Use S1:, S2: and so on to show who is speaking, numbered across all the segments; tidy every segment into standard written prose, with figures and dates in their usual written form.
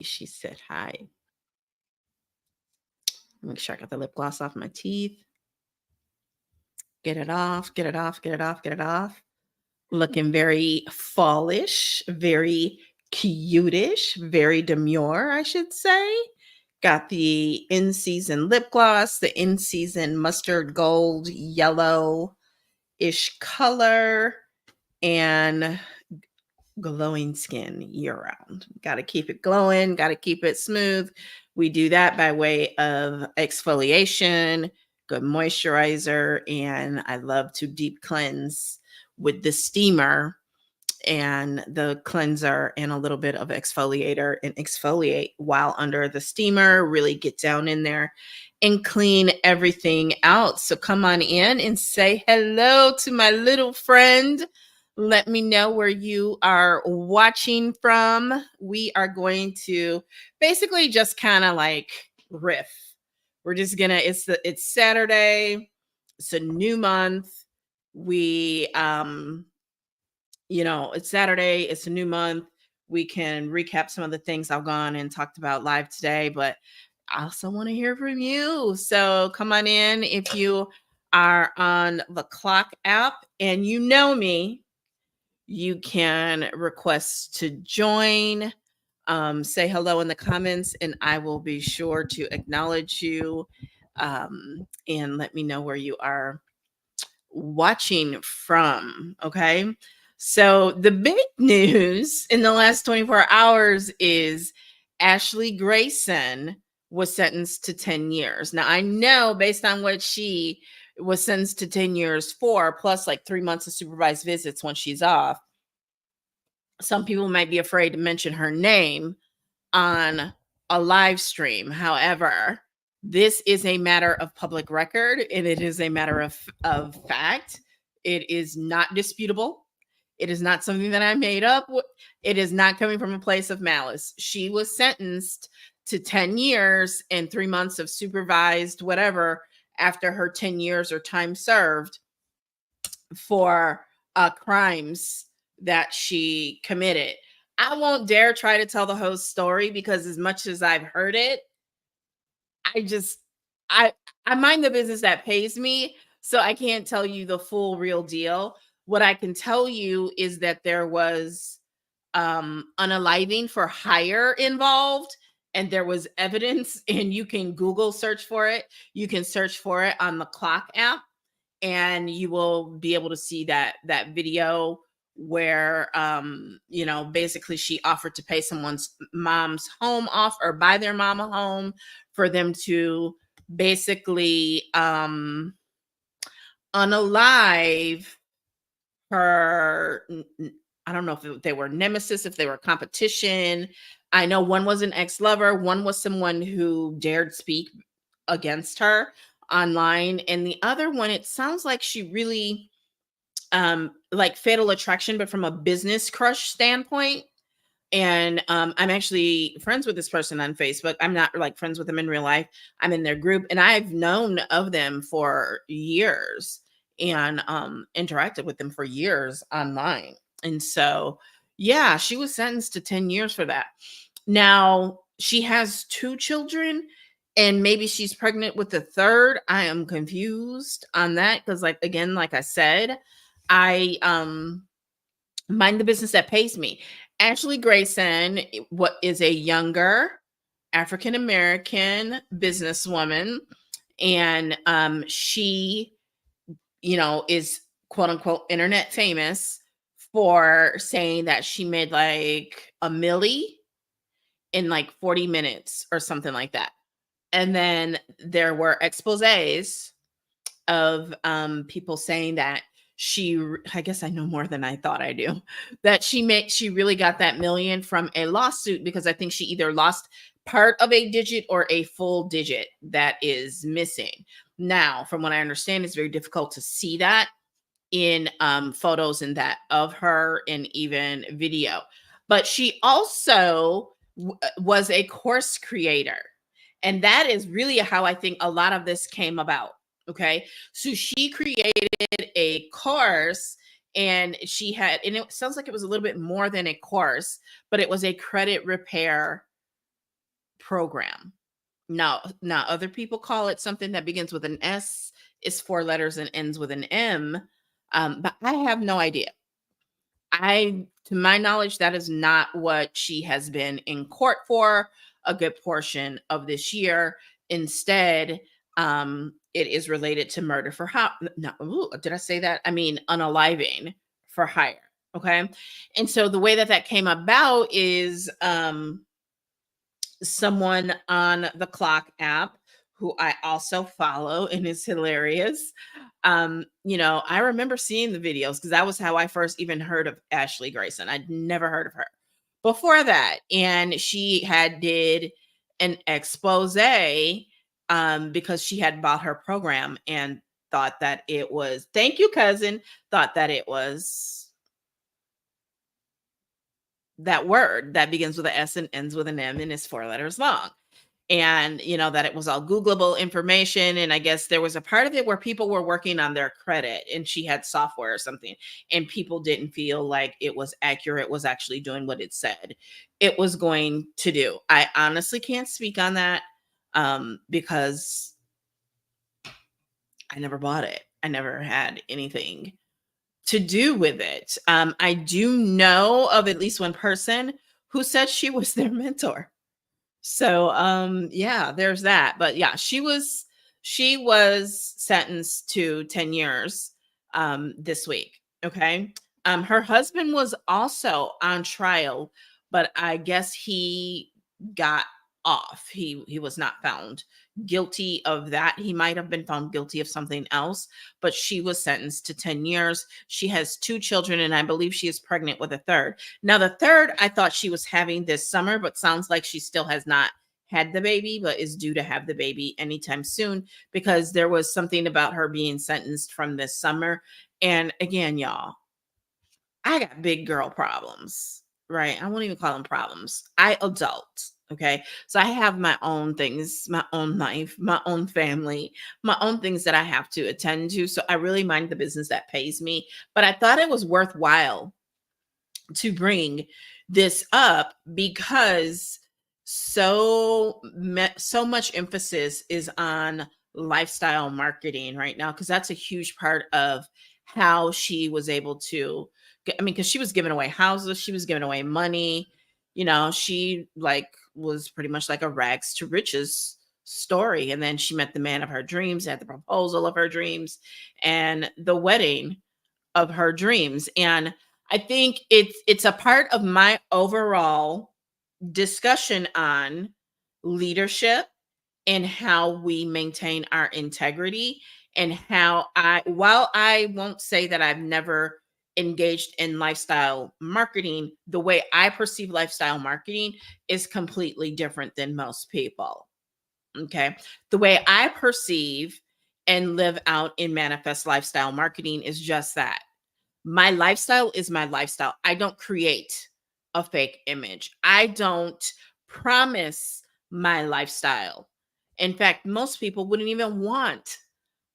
S1: She said hi. Make sure I got the lip gloss off my teeth. Get it off, get it off, get it off, get it off. Looking very fallish, very cutish, very demure, I should say. Got the in season lip gloss, the in season mustard gold yellow ish color, and glowing skin year round. Got to keep it glowing, got to keep it smooth. We do that by way of exfoliation, good moisturizer, and I love to deep cleanse with the steamer and the cleanser and a little bit of exfoliator, and exfoliate while under the steamer, really get down in there and clean everything out. So come on in and say hello to my little friend. Let me know where you are watching from. We are going to basically just kind of like riff. We're just gonna, it's Saturday, it's a new month. We it's Saturday, it's a new month. We can recap some of the things I've gone and talked about live today, but I also want to hear from you. So come on in if you are on the Clock app and you know me. You can request to join. Say hello in the comments, and I will be sure to acknowledge you, and let me know where you are watching from. Okay. So the big news in the last 24 hours is Ashley Grayson was sentenced to 10 years. Now, I know based on what she was sentenced to 10 years for, plus like 3 months of supervised visits when she's off, some people might be afraid to mention her name on a live stream. However, this is a matter of public record and it is a matter of fact. It is not disputable. It is not something that I made up. It is not coming from a place of malice. She was sentenced to 10 years and 3 months of supervised whatever after her 10 years or time served for crimes that she committed. I won't dare try to tell the whole story because as much as I've heard it, I just I I mind the business that pays me, so I can't tell you the full real deal. What I can tell you is that there was unaliving for hire involved, and there was evidence, and you can Google search for it. You can search for it on the Clock app, and you will be able to see that video where basically she offered to pay someone's mom's home off or buy their mom a home for them to basically unalive her. I don't know if they were nemesis, if they were competition. I know one was an ex-lover, one was someone who dared speak against her online, and the other one, it sounds like she really like Fatal Attraction, but from a business crush standpoint. And I'm actually friends with this person on Facebook. I'm not like friends with them in real life. I'm in their group, and I've known of them for years and interacted with them for years online. And so, yeah, she was sentenced to 10 years for that. Now, she has 2 children, and maybe she's pregnant with the third. I am confused on that because, like, again, like I said, I mind the business that pays me. Ashley Grayson, what is a younger African American businesswoman, and she, is quote unquote internet famous for saying that she made like a milli in like 40 minutes or something like that. And then there were exposés of people saying that I guess I know more than I thought I do, that she really got that million from a lawsuit because I think she either lost part of a digit or a full digit that is missing. Now, from what I understand, it's very difficult to see that in photos and that of her and even video. But she also was a course creator. And that is really how I think a lot of this came about. Okay. So she created a course, and and it sounds like it was a little bit more than a course, but it was a credit repair program. Now other people call it something that begins with an S, is 4 letters and ends with an M, but I have no idea. To my knowledge, that is not what she has been in court for a good portion of this year. Instead, it is related to murder for hire. No, ooh, did I say that? I mean, unaliving for hire. Okay. And so the way that that came about is someone on the Clock app who I also follow and is hilarious. I remember seeing the videos because that was how I first even heard of Ashley Grayson. I'd never heard of her before that. And she had did an expose because she had bought her program and thought that it was, thank you, cousin, thought that it was that word that begins with an S and ends with an M and is 4 letters long. And, that it was all Googleable information. And I guess there was a part of it where people were working on their credit and she had software or something, and people didn't feel like it was accurate, was actually doing what it said it was going to do. I honestly can't speak on that because I never bought it. I never had anything to do with it. I do know of at least one person who said she was their mentor. So yeah, there's that. But yeah, she was sentenced to 10 years this week. Okay. Her husband was also on trial, but I guess he got off. He was not found guilty of that. He might have been found guilty of something else, but she was sentenced to 10 years. She has 2 children, and I believe she is pregnant with a third. Now, the third, I thought she was having this summer, but sounds like she still has not had the baby, but is due to have the baby anytime soon because there was something about her being sentenced from this summer. And again, y'all, I got big girl problems, right? I won't even call them problems. I adult. Okay. So I have my own things, my own life, my own family, my own things that I have to attend to. So I really mind the business that pays me. But I thought it was worthwhile to bring this up because so much emphasis is on lifestyle marketing right now, because that's a huge part of how she was able to because she was giving away houses, she was giving away money. She like was pretty much like a rags to riches story, and then she met the man of her dreams, had the proposal of her dreams and the wedding of her dreams. And I think it's a part of my overall discussion on leadership and how we maintain our integrity, and how while I won't say that I've never engaged in lifestyle marketing, the way I perceive lifestyle marketing is completely different than most people. Okay. The way I perceive and live out in manifest lifestyle marketing is just that. My lifestyle is my lifestyle. I don't create a fake image. I don't promise my lifestyle. In fact, most people wouldn't even want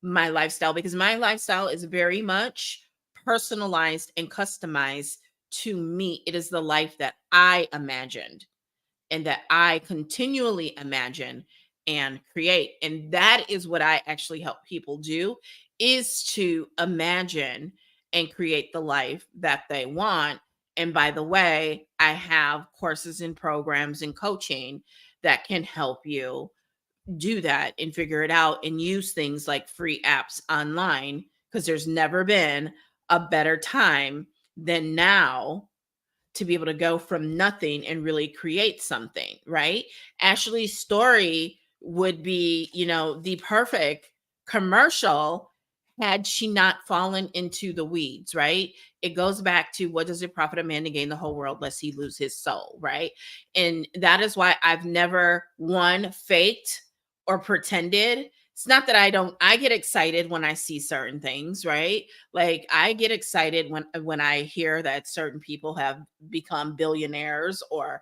S1: my lifestyle because my lifestyle is very much personalized and customized to me. It is the life that I imagined and that I continually imagine and create. And that is what I actually help people do, is to imagine and create the life that they want. And by the way, I have courses and programs and coaching that can help you do that and figure it out and use things like free apps online, because there's never been a better time than now to be able to go from nothing and really create something, right? Ashley's story would be, the perfect commercial had she not fallen into the weeds, right? It goes back to, what does it profit a man to gain the whole world lest he lose his soul, right? And that is why I've never faked or pretended. It's not that I get excited when I see certain things, right? Like I get excited when I hear that certain people have become billionaires or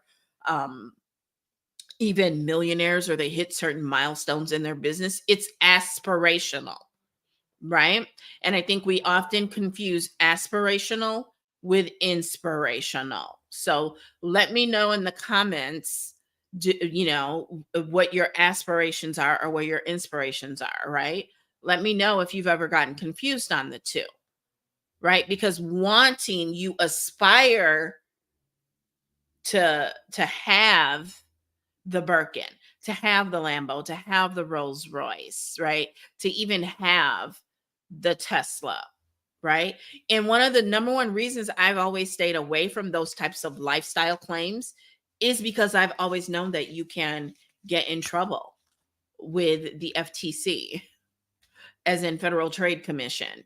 S1: even millionaires, or they hit certain milestones in their business. It's aspirational, right? And I think we often confuse aspirational with inspirational. So let me know in the comments what your aspirations are or what your inspirations are, right? Let me know if you've ever gotten confused on the two, right? Because wanting, you aspire to have the Birkin, to have the Lambo, to have the Rolls Royce, right? To even have the Tesla, right? And one of the number one reasons I've always stayed away from those types of lifestyle claims is because I've always known that you can get in trouble with the FTC, as in Federal Trade Commission.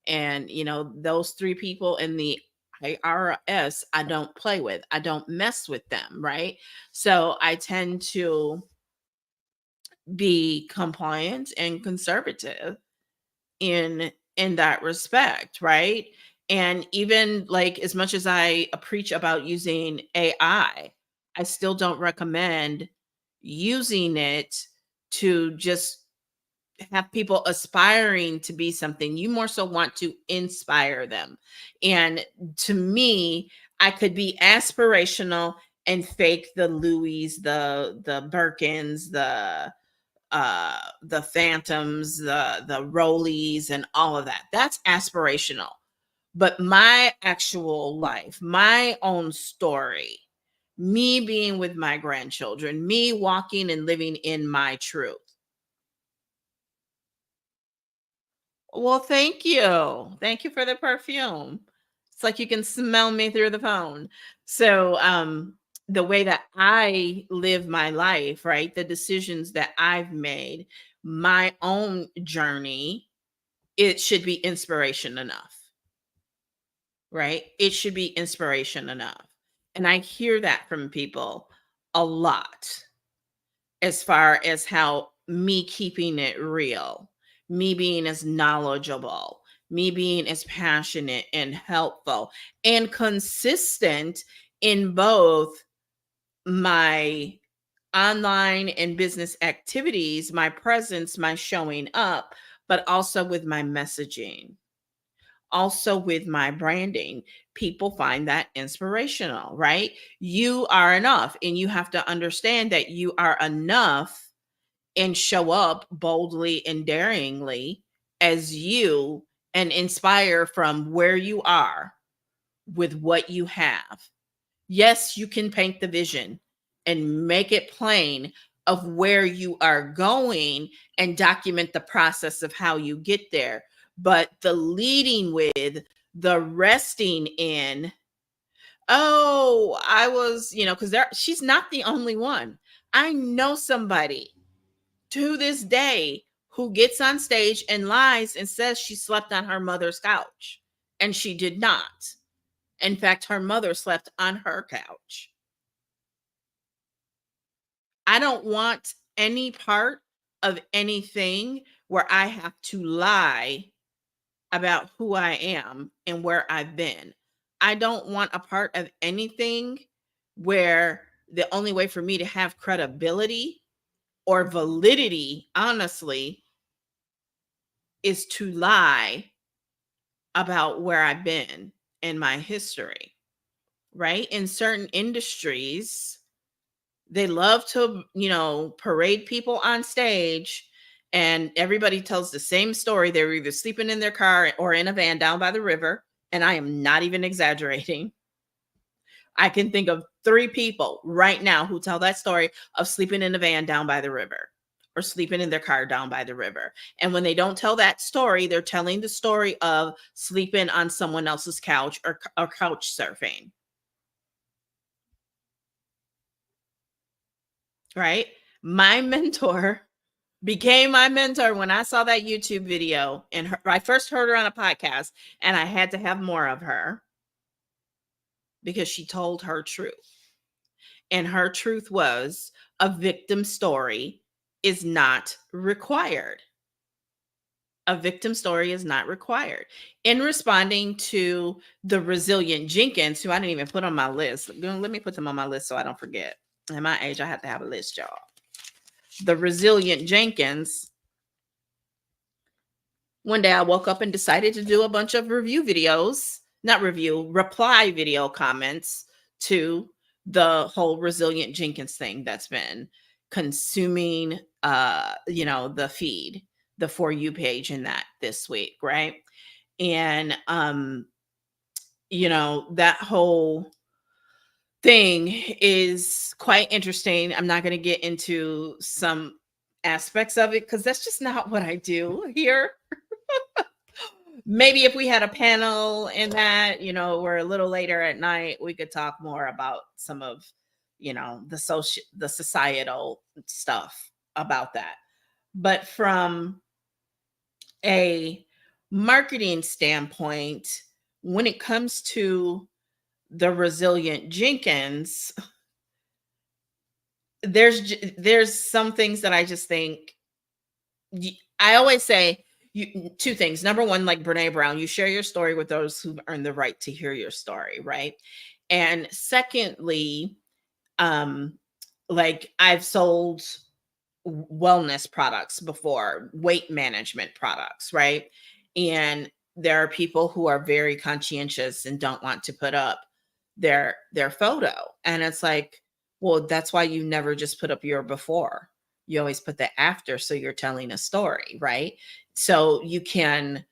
S1: And, those three people in the IRS, I don't play with, I don't mess with them, right? So I tend to be compliant and conservative in that respect, right? And even like as much as I preach about using I still don't recommend using it to just have people aspiring to be something. You more so want to inspire them. And to me, I could be aspirational and fake the Louis, the Birkins, the Phantoms, the Rollies, and all of that. That's aspirational. But my actual life, my own story, me being with my grandchildren, me walking and living in my truth. Well, thank you. Thank you for the perfume. It's like you can smell me through the phone. So, the way that I live my life, right? The decisions that I've made, my own journey, it should be inspiration enough, right? It should be inspiration enough. And I hear that from people a lot, as far as how me keeping it real, me being as knowledgeable, me being as passionate and helpful and consistent in both my online and business activities, my presence, my showing up, but also with my messaging, also with my branding. People find that inspirational, right? You are enough, and you have to understand that you are enough and show up boldly and daringly as you, and inspire from where you are with what you have. Yes, you can paint the vision and make it plain of where you are going and document the process of how you get there. But the leading with, the resting in, oh, I was, because she's not the only one. I know somebody to this day who gets on stage and lies and says she slept on her mother's couch, and she did not. In fact, her mother slept on her couch. I don't want any part of anything where I have to lie about who I am and where I've been. I don't want a part of anything where the only way for me to have credibility or validity, honestly, is to lie about where I've been in my history, right? In certain industries, they love to, parade people on stage, and everybody tells the same story. They're either sleeping in their car or in a van down by the river. And I am not even exaggerating. I can think of 3 people right now who tell that story of sleeping in a van down by the river or sleeping in their car down by the river. And when they don't tell that story, they're telling the story of sleeping on someone else's couch, or couch surfing. Right? My mentor became my mentor when I saw that YouTube video, and I first heard her on a podcast, and I had to have more of her because she told her truth. And her truth was, a victim story is not required. A victim story is not required. In responding to the Resilient Jenkins, who I didn't even put on my list. Let me put them on my list so I don't forget. At my age, I have to have a list, y'all. The Resilient Jenkins, one day I woke up and decided to do a bunch of reply video comments to the whole Resilient Jenkins thing that's been consuming the feed, the For You page in that this week, right? And that whole thing is quite interesting. I'm not going to get into some aspects of it because that's just not what I do here. Maybe if we had a panel in that, we're a little later at night, we could talk more about some of, the societal stuff about that. But from a marketing standpoint, when it comes to the Resilient Jenkins, there's some things that I just think I always say two things. Number one, like Brene Brown, you share your story with those who've earned the right to hear your story, right? And secondly, um, like I've sold wellness products before, weight management products, right? And there are people who are very conscientious and don't want to put up their photo. And it's like, well, that's why you never just put up your before. You always put the after, so you're telling a story, right? So you can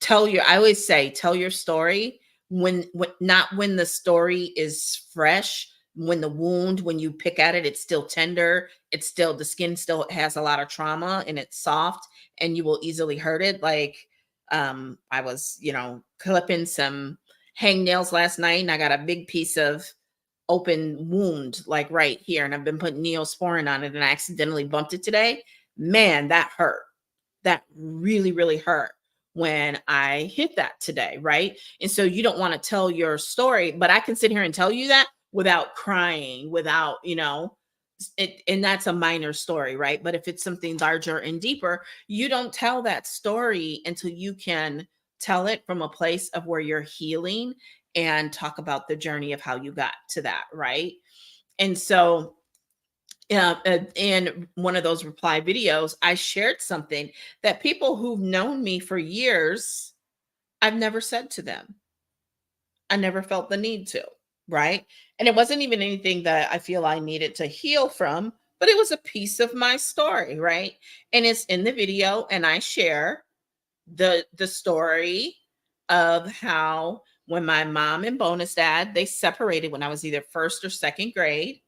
S1: I always say tell your story when not when the story is fresh, when the wound, when you pick at it, it's still tender, it's still, the skin still has a lot of trauma and it's soft and you will easily hurt it. Like I was, clipping some hangnails last night and I got a big piece of open wound like right here, and I've been putting Neosporin on it and I accidentally bumped it today. Man, that hurt. That really, really hurt when I hit that today, right? And so you don't want to tell your story, but I can sit here and tell you that without crying, without, and that's a minor story, right? But if it's something larger and deeper, you don't tell that story until you can tell it from a place of where you're healing and talk about the journey of how you got to that, right? And so in one of those reply videos, I shared something that people who've known me for years, I've never said to them. I never felt the need to, right? And it wasn't even anything that I feel I needed to heal from, but it was a piece of my story, right? And it's in the video, and I share the story of how when my mom and bonus dad, they separated when I was either first or second grade,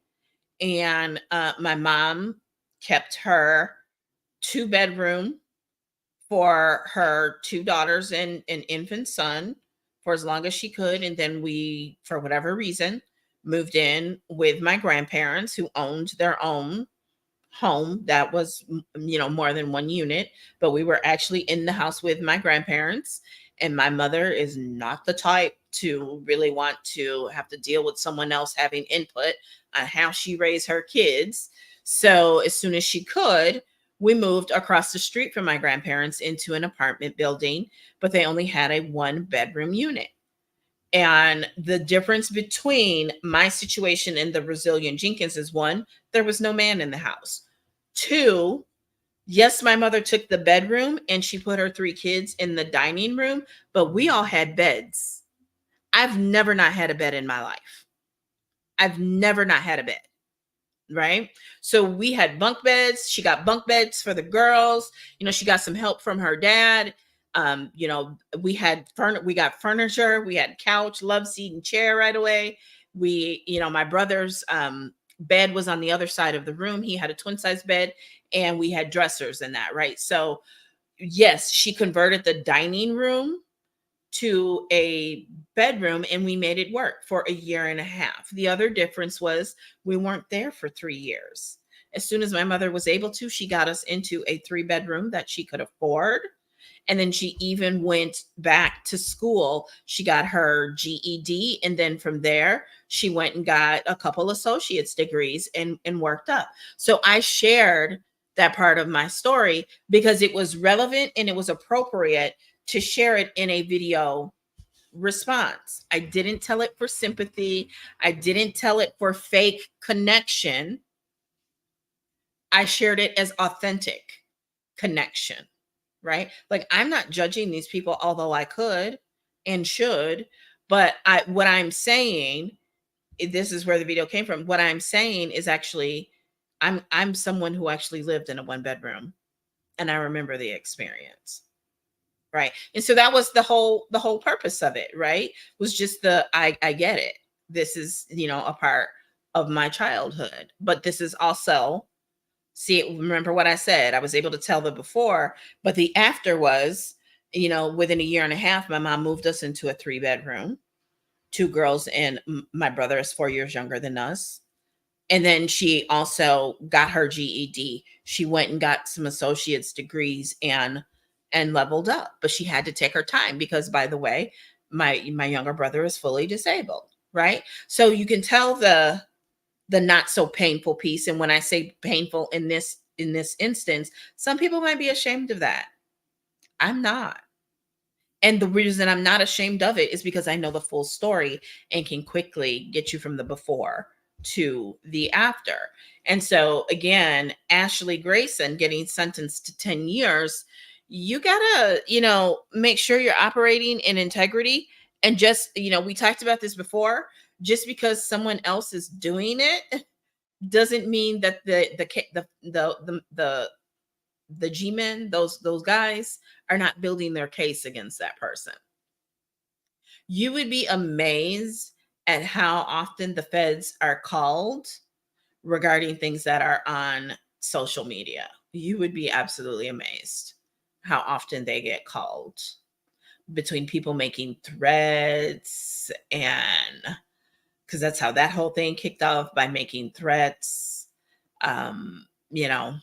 S1: and my mom kept her two-bedroom for her two daughters and an infant son for as long as she could. And then we, for whatever reason, moved in with my grandparents who owned their own home that was, more than one unit. But we were actually in the house with my grandparents. And my mother is not the type to really want to have to deal with someone else having input on how she raised her kids. So as soon as she could, we moved across the street from my grandparents into an apartment building, but they only had a one-bedroom unit. And the difference between my situation and the Resilient Jenkins is, one, there was no man in the house. Two, yes, my mother took the bedroom and she put her three kids in the dining room, but we all had beds. I've never not had a bed in my life. I've never not had a bed. Right. So we had bunk beds. She got bunk beds for the girls. She got some help from her dad. We got furniture. We had couch, love seat, and chair right away. My brother's bed was on the other side of the room. He had a twin size bed, and we had dressers in that. Right. So yes, she converted the dining room to a bedroom, and we made it work for a year and a half. The other difference was we weren't there for 3 years. As soon as my mother was able to, she got us into a 3-bedroom that she could afford. And then she even went back to school. She got her GED. And then from there, she went and got a couple associate's degrees and worked up. So I shared that part of my story because it was relevant and it was appropriate to share it in a video response. I didn't tell it for sympathy. I didn't tell it for fake connection. I shared it as authentic connection, right? Like, I'm not judging these people, although I could and should, but what I'm saying this is where the video came from. What I'm saying is actually, I'm someone who actually lived in a one bedroom, and I remember the experience. Right. And so that was the whole purpose of it, right? Was just I get it. This is, a part of my childhood. But this is also, see, remember what I said. I was able to tell the before, but the after was, within a year and a half, my mom moved us into a 3 bedroom, two girls, and my brother is 4 years younger than us. And then she also got her GED. She went and got some associate's degrees and leveled up, but she had to take her time because, by the way, my younger brother is fully disabled, right? So you can tell the not so painful piece. And when I say painful in this instance, some people might be ashamed of that. I'm not. And the reason I'm not ashamed of it is because I know the full story and can quickly get you from the before to the after. And so, again, Ashley Grayson getting sentenced to 10 years, you gotta, make sure you're operating in integrity. And just, we talked about this before, just because someone else is doing it doesn't mean that the G-men, those guys, are not building their case against that person. You would be amazed at how often the feds are called regarding things that are on social media. You would be absolutely amazed how often they get called, between people making threats, and because that's how that whole thing kicked off, by making threats, you know,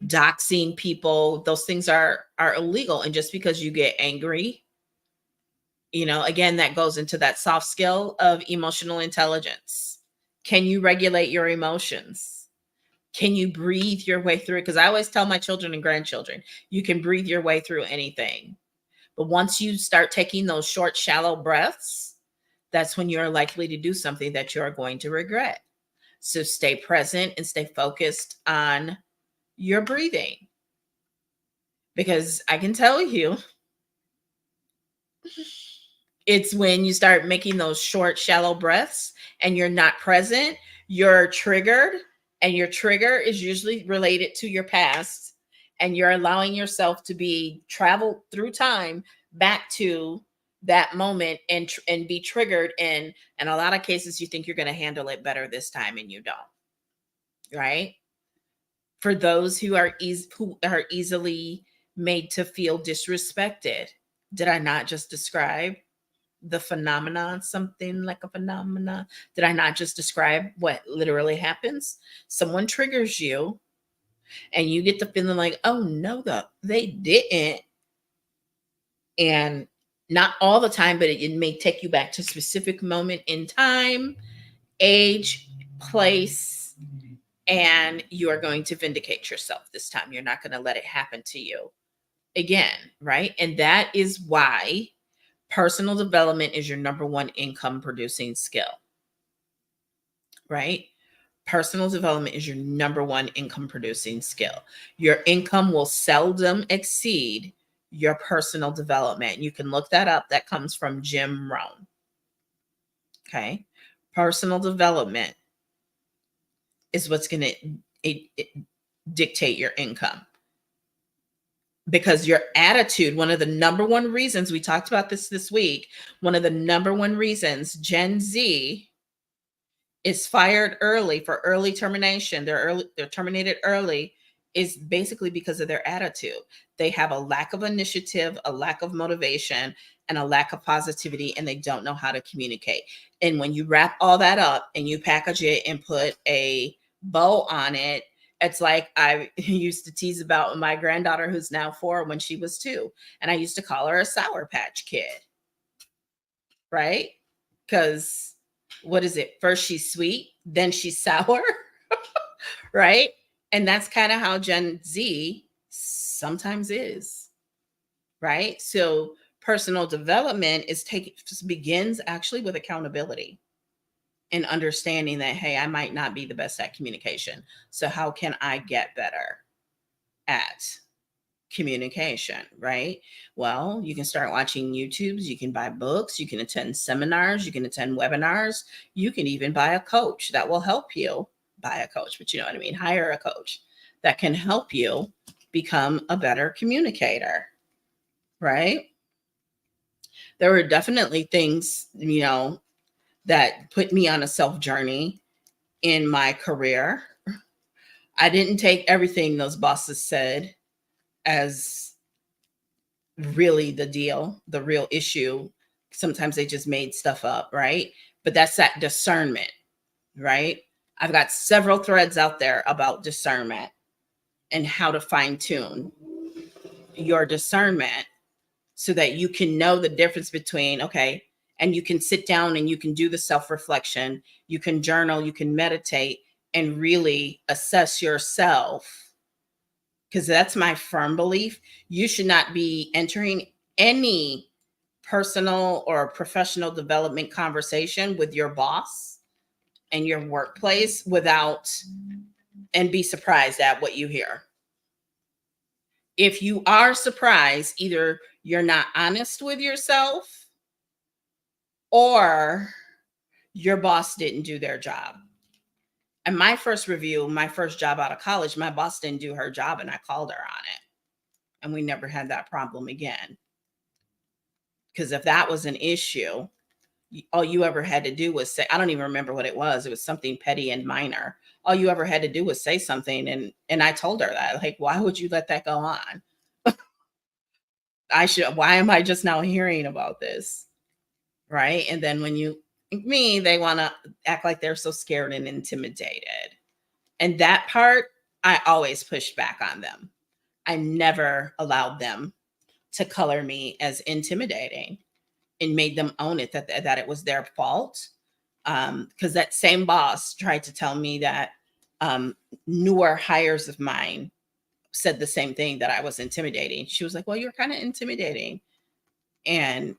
S1: doxing people. Those things are illegal. And just because you get angry, again, that goes into that soft skill of emotional intelligence. Can you regulate your emotions? Can you breathe your way through it? Because I always tell my children and grandchildren, you can breathe your way through anything. But once you start taking those short, shallow breaths, that's when you're likely to do something that you're going to regret. So stay present and stay focused on your breathing. Because I can tell you, it's when you start making those short, shallow breaths and you're not present, you're triggered, and your trigger is usually related to your past. And you're allowing yourself to be traveled through time back to that moment, and be triggered. And in a lot of cases, you think you're going to handle it better this time, and you don't. Right? For those who are easily made to feel disrespected, did I not just describe the phenomenon, something like a phenomenon? Did I not just describe what literally happens? Someone triggers you and you get the feeling like, oh no, they didn't. And not all the time, but it may take you back to a specific moment in time, age, place, and you are going to vindicate yourself this time. You're not going to let it happen to you again, right? And that is why personal development is your number one income producing skill, right? Personal development is your number one income producing skill. Your income will seldom exceed your personal development. You can look that up. That comes from Jim Rohn. Okay. Personal development is what's going to dictate your income. Because your attitude, one of the number one reasons, we talked about this week, one of the number one reasons Gen Z is fired early for early termination, they're terminated early, is basically because of their attitude. They have a lack of initiative, a lack of motivation, and a lack of positivity, and they don't know how to communicate. And when you wrap all that up and you package it and put a bow on it, it's like I used to tease about my granddaughter, who's now 4, when she was 2. And I used to call her a Sour Patch Kid, right? Because what is it? First she's sweet, then she's sour, right? And that's kind of how Gen Z sometimes is, right? So personal development begins actually with accountability and understanding that, hey, I might not be the best at communication. So how can I get better at communication, right? Well, you can start watching YouTubes, you can buy books, you can attend seminars, you can attend webinars, you can even buy a coach that will help you. Buy a coach, but you know what I mean? Hire a coach that can help you become a better communicator, right? There were definitely things, that put me on a self journey in my career. I didn't take everything those bosses said as really the deal, the real issue. Sometimes they just made stuff up, right? But that's that discernment, right? I've got several threads out there about discernment and how to fine tune your discernment so that you can know the difference between, okay, and you can sit down and you can do the self reflection, you can journal, you can meditate, and really assess yourself. Because that's my firm belief. You should not be entering any personal or professional development conversation with your boss and your workplace without and be surprised at what you hear. If you are surprised, either you're not honest with yourself or your boss didn't do their job. And my first review, my first job out of college, my boss didn't do her job and I called her on it. And we never had that problem again. Because if that was an issue, all you ever had to do was say, I don't even remember what it was. It was something petty and minor. All you ever had to do was say something. And I told her that, like, why would you let that go on? Why am I just now hearing about this? Right. And then when they want to act like they're so scared and intimidated. And that part, I always pushed back on them. I never allowed them to color me as intimidating and made them own it, that it was their fault. Because that same boss tried to tell me that newer hires of mine said the same thing, that I was intimidating. She was like, well, you're kind of intimidating. And,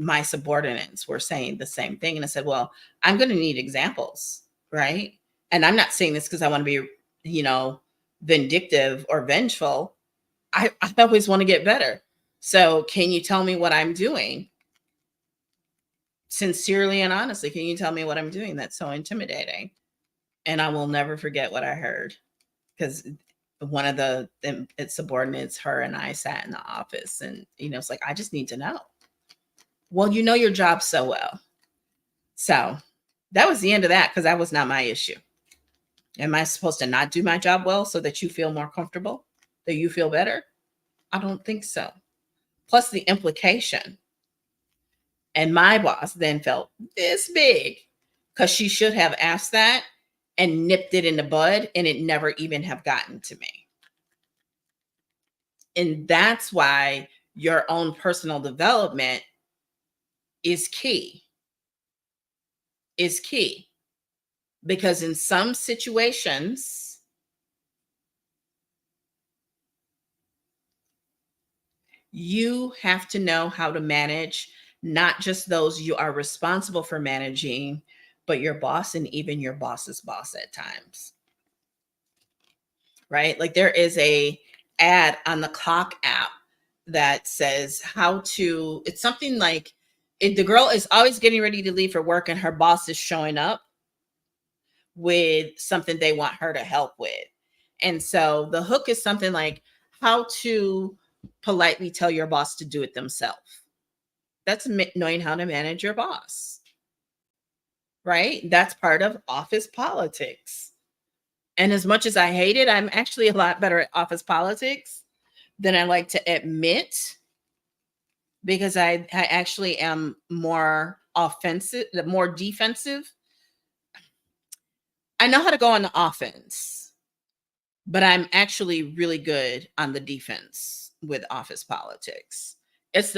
S1: my subordinates were saying the same thing. And I said, well, I'm going to need examples, right? And I'm not saying this because I want to be, vindictive or vengeful. I always want to get better. So can you tell me what I'm doing? Sincerely and honestly, can you tell me what I'm doing that's so intimidating? And I will never forget what I heard, because one of the subordinates, her and I sat in the office, and it's like, I just need to know. Well, you know your job so well. So that was the end of that, because that was not my issue. Am I supposed to not do my job well so that you feel more comfortable, that you feel better? I don't think so. Plus the implication. And my boss then felt this big, because she should have asked that and nipped it in the bud, and it never even have gotten to me. And that's why your own personal development is key. Because in some situations, you have to know how to manage not just those you are responsible for managing, but your boss and even your boss's boss at times. Right? Like there is a ad on the Clock app that says it's something like, if the girl is always getting ready to leave for work and her boss is showing up with something they want her to help with. And so the hook is something like how to politely tell your boss to do it themselves. That's knowing how to manage your boss, right? That's part of office politics. And as much as I hate it, I'm actually a lot better at office politics than I like to admit, because I actually am more offensive, more defensive. I know how to go on the offense, but I'm actually really good on the defense with office politics.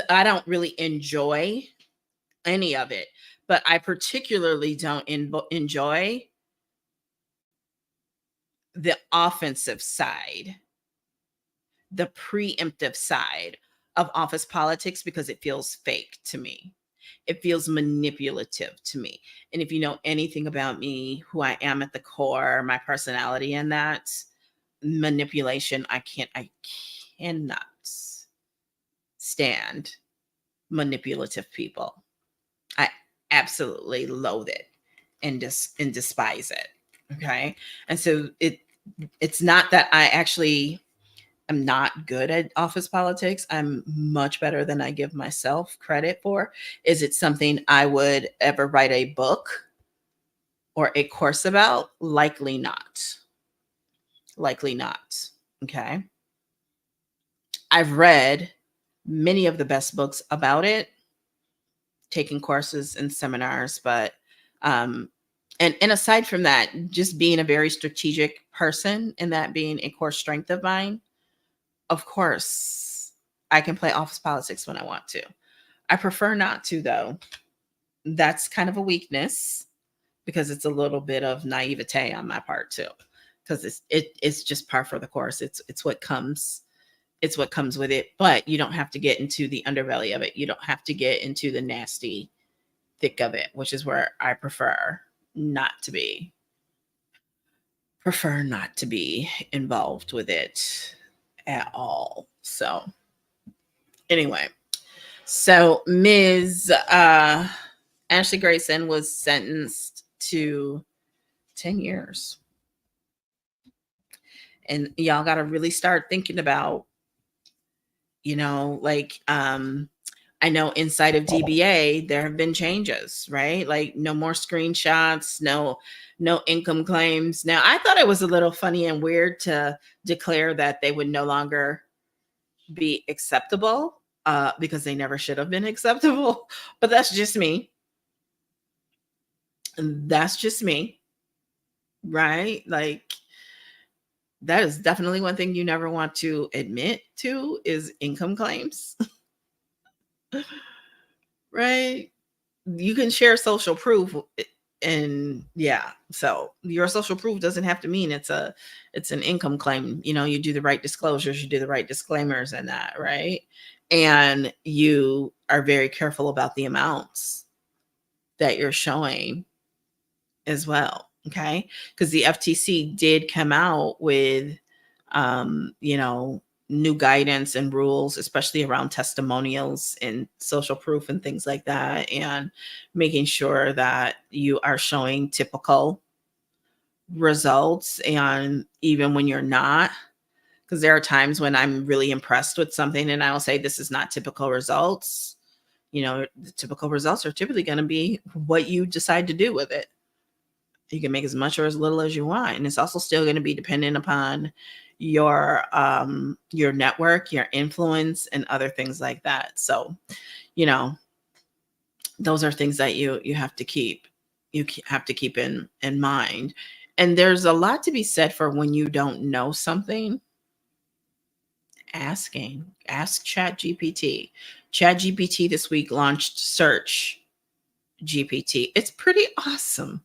S1: I don't really enjoy any of it, but I particularly don't enjoy the offensive side, the preemptive side of office politics, because it feels fake to me. It feels manipulative to me. And if you know anything about me, who I am at the core, my personality, and that manipulation, I cannot stand manipulative people. I absolutely loathe it and despise it. Okay. And so it's not that I actually am not good at office politics. I'm much better than I give myself credit for. Is it something I would ever write a book or a course about? Likely not. Likely not. Okay. I've read many of the best books about it, taking courses and seminars, but um and aside from that, just being a very strategic person and that being a core strength of mine, of course, I can play office politics when I want to. I prefer not to, though. That's kind of a weakness because it's a little bit of naivete on my part too. Because it's just par for the course. It's what comes. It's what comes with it. But you don't have to get into the underbelly of it. You don't have to get into the nasty thick of it, which is where I not to be. Prefer not to be involved with it at all. So anyway, so Ms. Ashley Grayson was sentenced to 10 years. And y'all got to really start thinking about, like, I know inside of DBA, there have been changes, right? Like no more screenshots, no income claims. Now, I thought it was a little funny and weird to declare that they would no longer be acceptable because they never should have been acceptable. But that's just me. And that's just me, right? Like that is definitely one thing you never want to admit to is income claims, right? You can share social proof and yeah, so your social proof doesn't have to mean it's an income claim. You do the right disclosures, you do the right disclaimers and that, right? And you are very careful about the amounts that you're showing as well. Okay. Because the FTC did come out with, new guidance and rules, especially around testimonials and social proof and things like that, and making sure that you are showing typical results. And even when you're not, because there are times when I'm really impressed with something and I'll say, this is not typical results. The typical results are typically going to be what you decide to do with it. You can make as much or as little as you want, and it's also still going to be dependent upon your network, your influence, and other things like that. So those are things that you have to keep in mind. And there's a lot to be said for when you don't know something, ask ChatGPT. ChatGPT this week launched Search GPT. It's pretty awesome.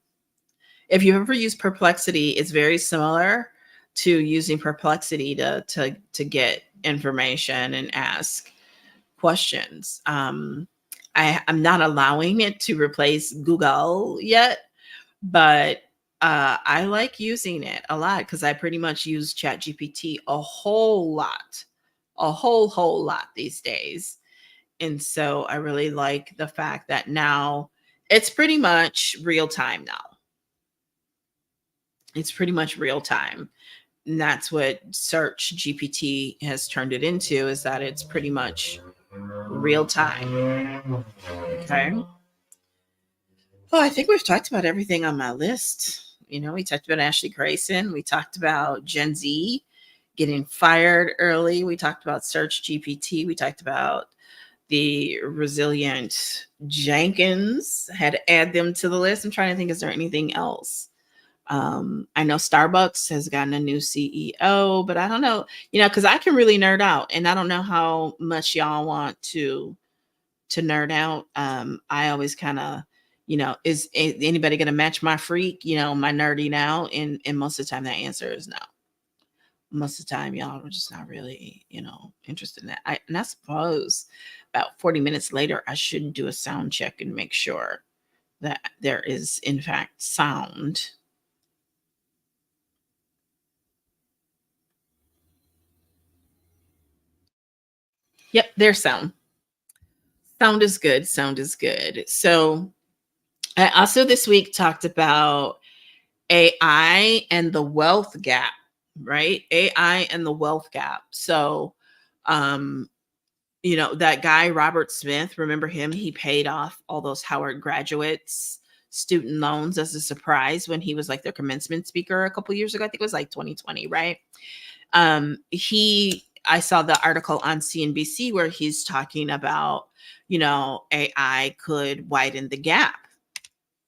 S1: If you've ever used Perplexity, it's very similar to using Perplexity to get information and ask questions. I'm not allowing it to replace Google yet, but I like using it a lot because I pretty much use ChatGPT a whole lot, a whole lot these days. And so I really like the fact that now it's pretty much real time now. It's pretty much real time. And that's what Search GPT has turned it into, is that it's pretty much real time. Okay. Oh, I think we've talked about everything on my list. We talked about Ashley Grayson. We talked about Gen Z getting fired early. We talked about Search GPT. We talked about the resilient Jenkins. Had to add them to the list. I'm trying to think, is there anything else? I know Starbucks has gotten a new CEO, but I don't know, because I can really nerd out, and I don't know how much y'all want to nerd out. I always kind of, is anybody going to match my freak, my nerding out? And most of the time that answer is no. Most of the time, y'all are just not really, interested in that. And I suppose about 40 minutes later, I should do a sound check and make sure that there is, in fact, sound. Yep, there's sound. Sound is good. Sound is good. So I also this week talked about AI and the wealth gap, right? AI and the wealth gap. So, um, that guy, Robert Smith, remember him? He paid off all those Howard graduates' student loans as a surprise when he was like their commencement speaker a couple years ago. I think it was like 2020, right? I saw the article on CNBC where he's talking about, AI could widen the gap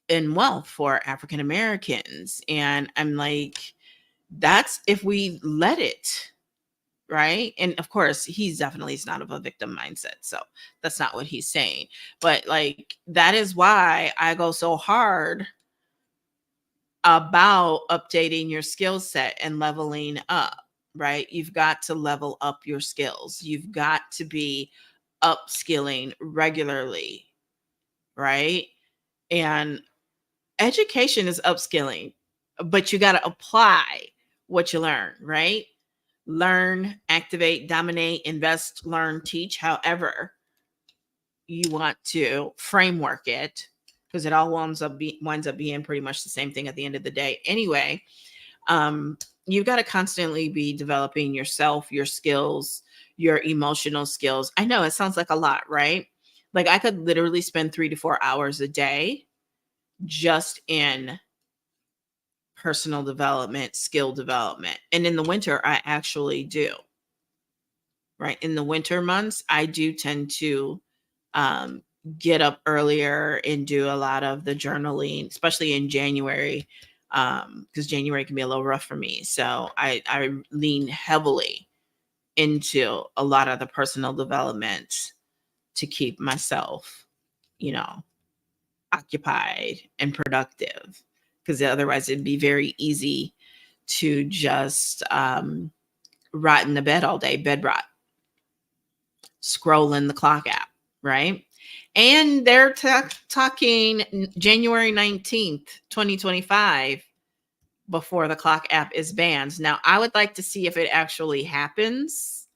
S1: in wealth for African Americans. And I'm like, that's if we let it, right? And of course, he's definitely is not of a victim mindset. So that's not what he's saying. But like, that is why I go so hard about updating your skill set and leveling up, right? You've got to level up your skills. You've got to be upskilling regularly, right? And education is upskilling, but you got to apply what you learn, right? Learn, activate, dominate, invest, learn, teach, however you want to framework it, because it all winds up being pretty much the same thing at the end of the day anyway. You've got to constantly be developing yourself, your skills, your emotional skills. I know it sounds like a lot, right? Like I could literally spend 3 to 4 hours a day just in personal development, skill development. And in the winter, I actually do, right? In the winter months, I do tend to um, get up earlier and do a lot of the journaling, especially in January, because January can be a little rough for me. So I lean heavily into a lot of the personal development to keep myself, you know, occupied and productive, because otherwise it'd be very easy to just rot in the bed all day, bed rot, scrolling the clock app, right? And they're talking January 19th, 2025, before the clock app is banned. Now, I would like to see if it actually happens,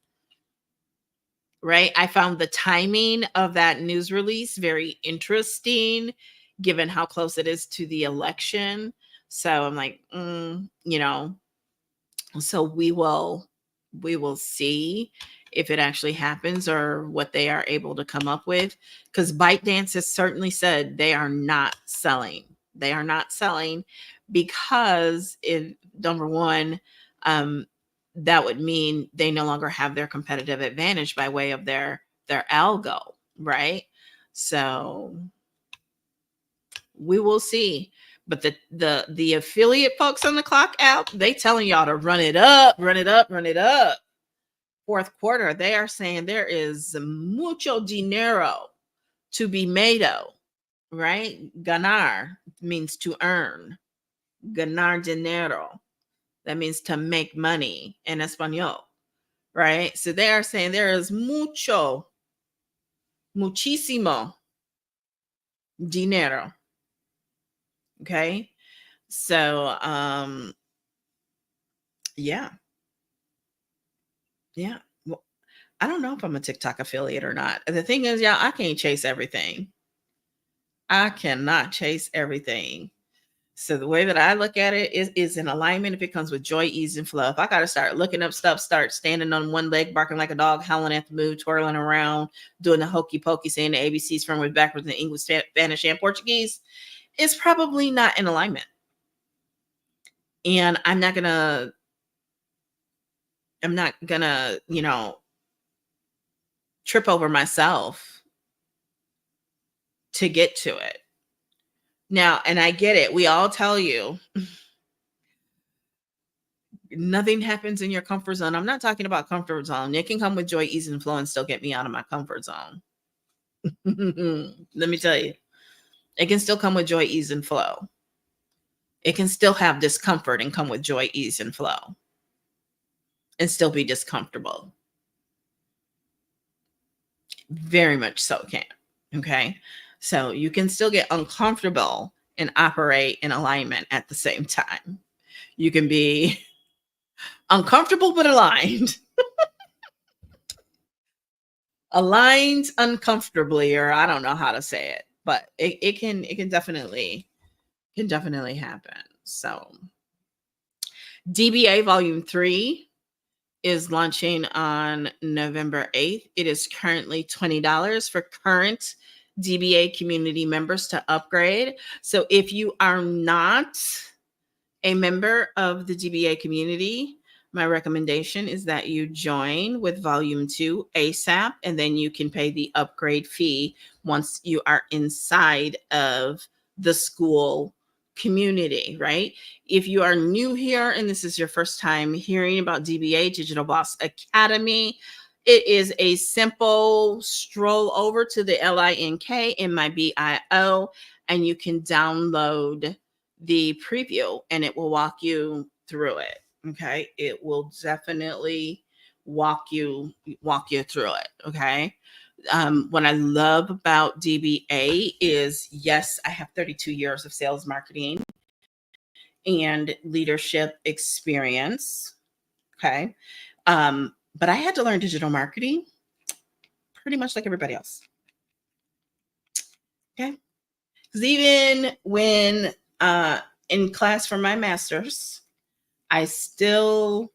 S1: right? I found the timing of that news release very interesting, given how close it is to the election. So I'm like, so we will see if it actually happens or what they are able to come up with, because ByteDance has certainly said they are not selling. They are not selling because if number one, that would mean they no longer have their competitive advantage by way of their algo, right? So we will see. But the affiliate folks on the clock app, they telling y'all to run it up, run it up, run it up. Fourth quarter, they are saying there is mucho dinero to be made, right? Ganar means to earn. Ganar dinero. That means to make money in Espanol, right? So they are saying there is muchísimo dinero. Okay. So, yeah. Yeah. Well, I don't know if I'm a TikTok affiliate or not. The thing is, y'all, I can't chase everything. I cannot chase everything. So the way that I look at it is in alignment if it comes with joy, ease, and flow. If I got to start looking up stuff, start standing on one leg, barking like a dog, howling at the moon, twirling around, doing the hokey pokey, saying the ABCs from with backwards in English, Spanish, and Portuguese, it's probably not in alignment. And I'm not gonna, trip over myself to get to it. Now, and I get it. We all tell you nothing happens in your comfort zone. I'm not talking about comfort zone. It can come with joy, ease, and flow and still get me out of my comfort zone. Let me tell you, it can still come with joy, ease, and flow. It can still have discomfort and come with joy, ease, and flow and still be discomfortable. Very much so can. Okay. So you can still get uncomfortable and operate in alignment at the same time. You can be uncomfortable but aligned. aligned uncomfortably, or I don't know how to say it, but it can definitely happen. So DBA Volume 3 is launching on November 8th. It is currently $20 for current DBA community members to upgrade. So if you are not a member of the DBA community, my recommendation is that you join with Volume 2 ASAP, and then you can pay the upgrade fee once you are inside of the school community, right? If you are new here and this is your first time hearing about DBA, Digital Boss Academy, it is a simple stroll over to the link in my bio, and you can download the preview and it will walk you through it. Okay. It will definitely walk you through it. Okay. What I love about DBA is, yes, I have 32 years of sales marketing and leadership experience. Okay. But I had to learn digital marketing pretty much like everybody else. Okay. Because even when in class for my master's, I still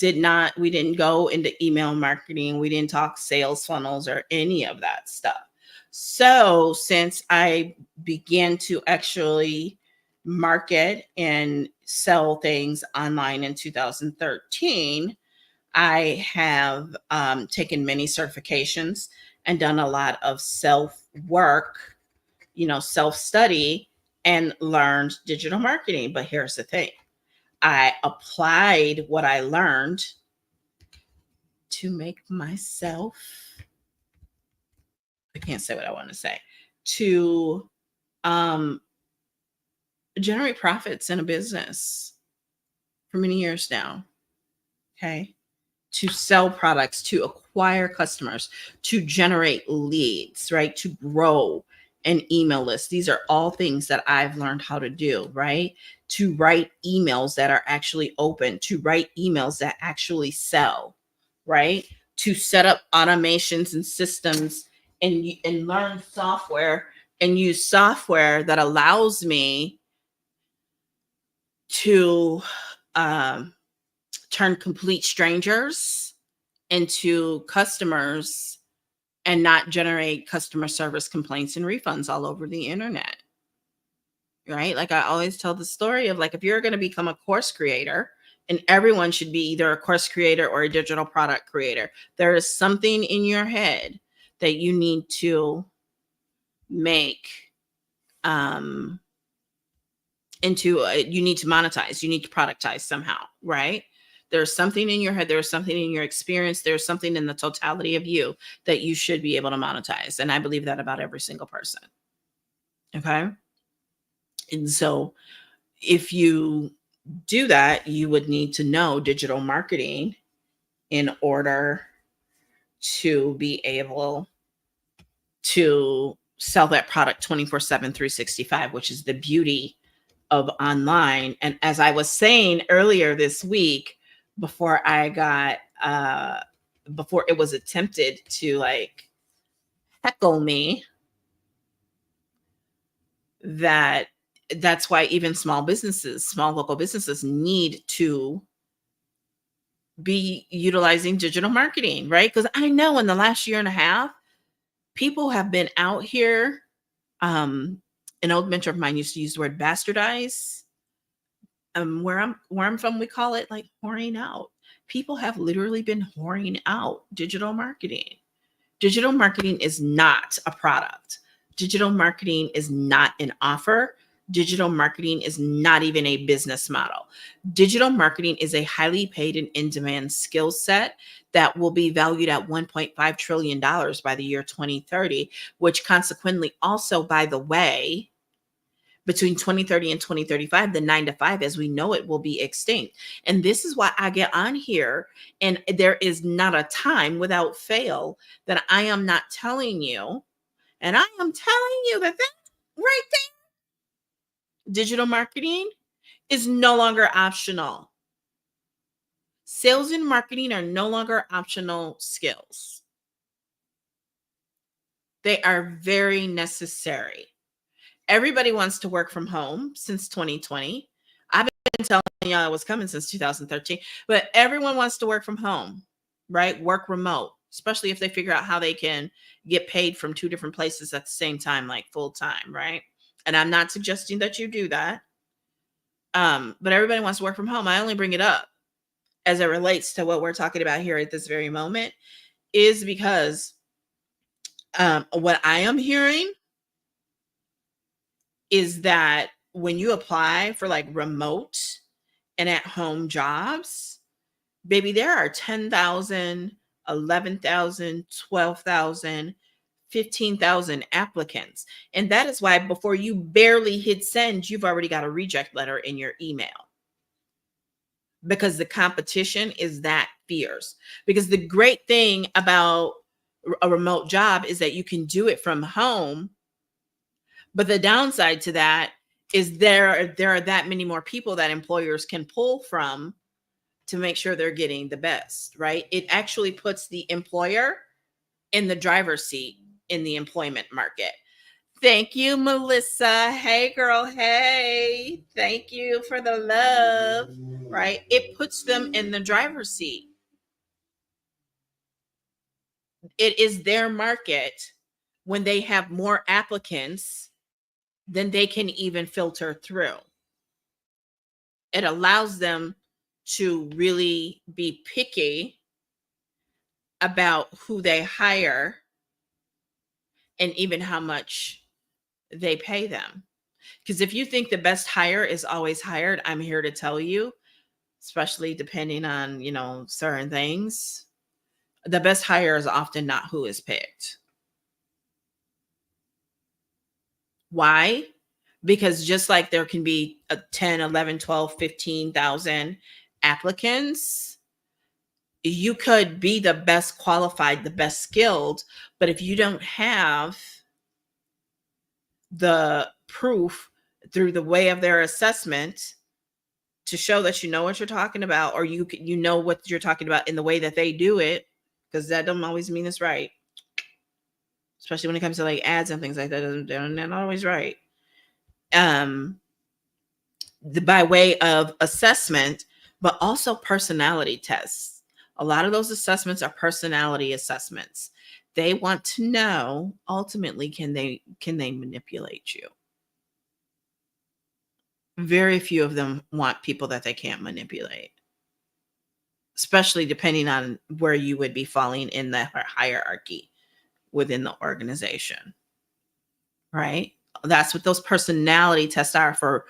S1: we didn't go into email marketing. We didn't talk sales funnels or any of that stuff. So since I began to actually market and sell things online in 2013, I have taken many certifications and done a lot of self work, self study, and learned digital marketing. But here's the thing, I applied what I learned to make myself, I can't say what I want to say, to um, generate profits in a business for many years now. Okay. To sell products, to acquire customers, to generate leads, right? To grow an email list. These are all things that I've learned how to do, right? To write emails that are actually open, to write emails that actually sell, right? To set up automations and systems and learn software and use software that allows me to turn complete strangers into customers and not generate customer service complaints and refunds all over the internet. Right? Like I always tell the story of, like, if you're going to become a course creator, and everyone should be either a course creator or a digital product creator, there is something in your head that you need to make you need to monetize, you need to productize somehow, right? There's something in your head, there's something in your experience, there's something in the totality of you that you should be able to monetize. And I believe that about every single person. Okay. And so if you do that, you would need to know digital marketing in order to be able to sell that product 24/7, 365, which is the beauty of online. And as I was saying earlier this week, before I got before it was attempted to like heckle me, that's why even small local businesses need to be utilizing digital marketing, right? Because I know in the last year and a half, people have been out here. An old mentor of mine used to use the word bastardize. Where I'm from, we call it like whoring out. People have literally been whoring out digital marketing. Digital marketing is not a product. Digital marketing is not an offer. Digital marketing is not even a business model. Digital marketing is a highly paid and in-demand skill set that will be valued at $1.5 trillion by the year 2030, which consequently also, by the way, between 2030 and 2035, the 9 to 5 as we know it will be extinct. And this is why I get on here, and there is not a time without fail that I am not telling you, and I am telling you that right there, digital marketing is no longer optional. Sales and marketing are no longer optional skills. They are very necessary. Everybody wants to work from home since 2020. I've been telling y'all it was coming since 2013, but everyone wants to work from home, right? Work remote, especially if they figure out how they can get paid from two different places at the same time, like full time, right? And I'm not suggesting that you do that. But everybody wants to work from home. I only bring it up as it relates to what we're talking about here at this very moment is because what I am hearing is that when you apply for like remote and at home jobs, baby, there are 10,000, 11,000, 12,000, 15,000 applicants. And that is why before you barely hit send, you've already got a reject letter in your email because the competition is that fierce. Because the great thing about a remote job is that you can do it from home. But the downside to that is there are that many more people that employers can pull from to make sure they're getting the best, right? It actually puts the employer in the driver's seat in the employment market. Thank you, Melissa. Hey, girl. Hey, thank you for the love, right? It puts them in the driver's seat. It is their market when they have more applicants than they can even filter through. It allows them to really be picky about who they hire and even how much they pay them. Because if you think the best hire is always hired, I'm here to tell you, especially depending on, certain things, the best hire is often not who is picked. Why? Because just like there can be a 10, 11, 12, 15,000 applicants, you could be the best qualified, the best skilled, but if you don't have the proof through the way of their assessment to show that you know what you're talking about, or you know what you're talking about in the way that they do it, because that doesn't always mean it's right, especially when it comes to like ads and things like that. They're not always right. By way of assessment, but also personality tests. A lot of those assessments are personality assessments. They want to know ultimately, can they manipulate you? Very few of them want people that they can't manipulate, especially depending on where you would be falling in the hierarchy within the organization, right? That's what those personality tests are for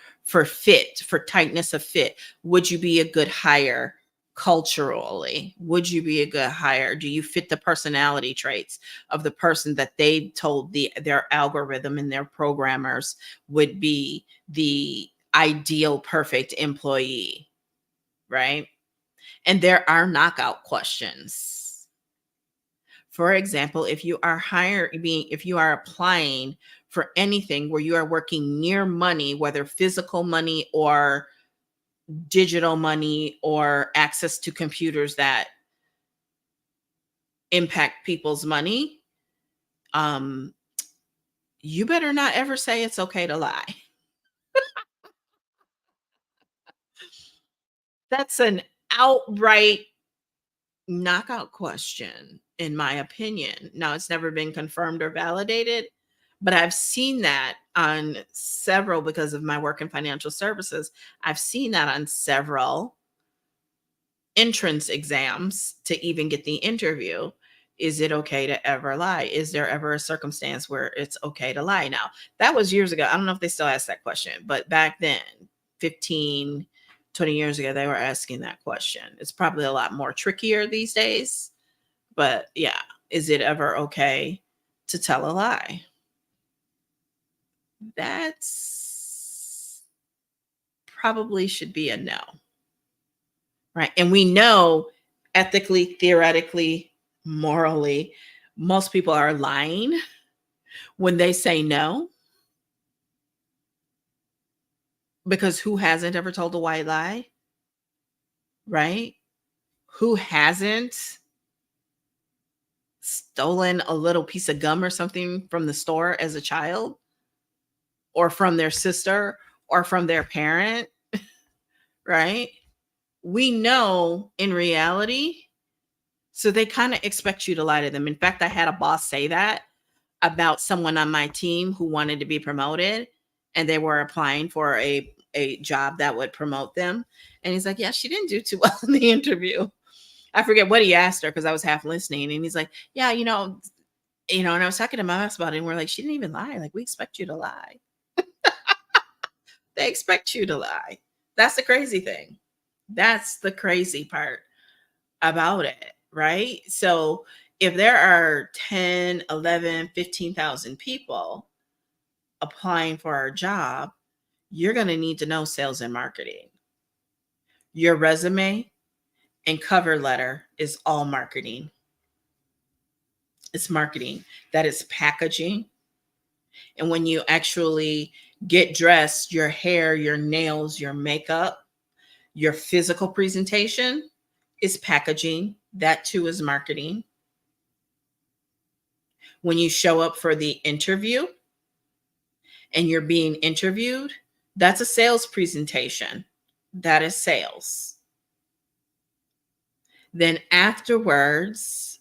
S1: fit, for tightness of fit. Would you be a good hire culturally? Would you be a good hire? Do you fit the personality traits of the person that they told their algorithm and their programmers would be the ideal perfect employee, right? And there are knockout questions. For example, if you are applying for anything where you are working near money, whether physical money or digital money or access to computers that impact people's money, you better not ever say it's okay to lie. That's an outright knockout question, in my opinion. Now, it's never been confirmed or validated, but I've seen that on several, because of my work in financial services, I've seen that on several entrance exams to even get the interview. Is it okay to ever lie? Is there ever a circumstance where it's okay to lie? Now, that was years ago. I don't know if they still ask that question, but back then, 15, 20 years ago, they were asking that question. It's probably a lot more trickier these days, but yeah, is it ever okay to tell a lie? That's probably should be a no, right? And we know ethically, theoretically, morally, most people are lying when they say no, because who hasn't ever told a white lie, right? Who hasn't stolen a little piece of gum or something from the store as a child, or from their sister, or from their parent, right? We know in reality, so they kind of expect you to lie to them. In fact, I had a boss say that about someone on my team who wanted to be promoted, and they were applying for a job that would promote them. And he's like, "Yeah, she didn't do too well in the interview." I forget what he asked her because I was half listening. And he's like, "Yeah, and I was talking to my boss about it, and we're like, she didn't even lie. Like, we expect you to lie. They expect you to lie." That's the crazy thing. That's the crazy part about it, right? So if there are 10, 11, 15,000 people applying for a job, you're going to need to know sales and marketing. Your resume and cover letter is all marketing. It's marketing. That is packaging. And when you actually get dressed, your hair, your nails, your makeup, your physical presentation is packaging. That too is marketing. When you show up for the interview and you're being interviewed, that's a sales presentation. That is sales. Then afterwards,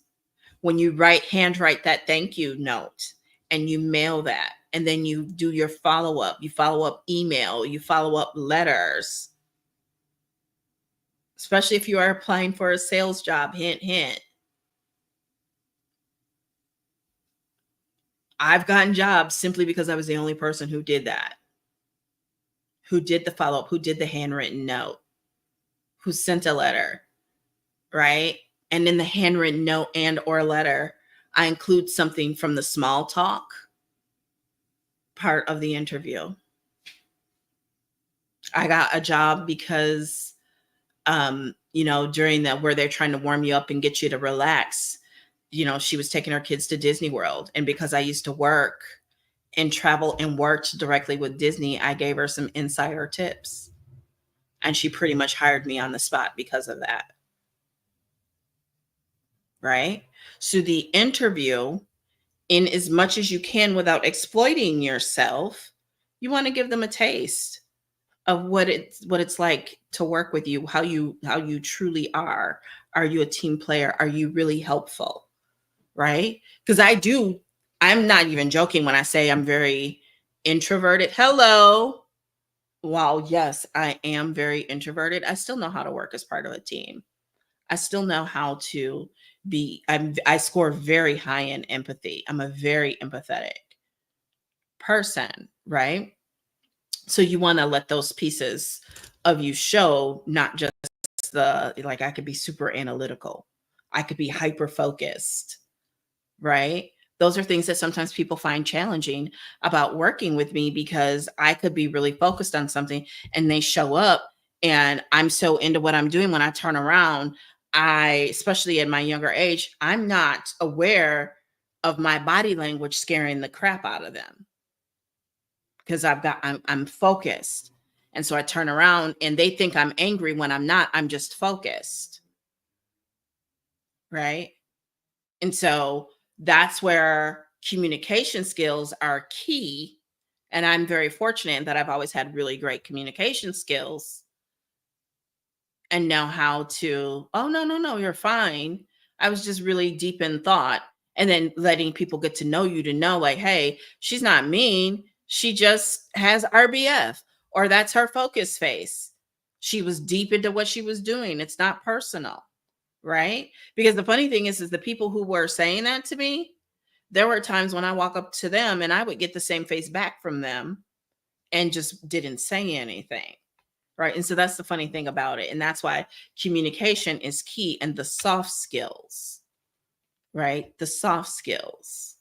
S1: when you handwrite that thank you note and you mail that, and then you do your you follow up email, you follow up letters, especially if you are applying for a sales job, hint, hint. I've gotten jobs simply because I was the only person who did that, who did the follow up, who did the handwritten note, who sent a letter, right? And in the handwritten note and or letter, I include something from the small talk part of the interview. I got a job because during that where they're trying to warm you up and get you to relax, she was taking her kids to Disney World. And because I used to work and travel and worked directly with Disney, I gave her some insider tips. And she pretty much hired me on the spot because of that. Right? So the interview, in as much as you can without exploiting yourself, you want to give them a taste of what it's like to work with you, how you truly are. Are you a team player? Are you really helpful? Right? Because I'm not even joking when I say I'm very introverted. Hello. While yes, I am very introverted, I still know how to work as part of a team. I still know how to I score very high in empathy. I'm a very empathetic person, right? So you want to let those pieces of you show, not just like I could be super analytical. I could be hyper focused, right? Those are things that sometimes people find challenging about working with me, because I could be really focused on something and they show up and I'm so into what I'm doing. When I turn around, especially at my younger age, I'm not aware of my body language scaring the crap out of them, because I'm focused. And so I turn around and they think I'm angry when I'm not. I'm just focused. Right? And so that's where communication skills are key. And I'm very fortunate that I've always had really great communication skills and know how to, oh, no, no, no, you're fine. I was just really deep in thought. And then letting people get to know you, to know, like, hey, she's not mean. She just has RBF, or that's her focus face. She was deep into what she was doing. It's not personal. Right? Because the funny thing is the people who were saying that to me, there were times when I walk up to them and I would get the same face back from them and just didn't say anything. Right? And so that's the funny thing about it. And that's why communication is key, and the soft skills, right? The soft skills.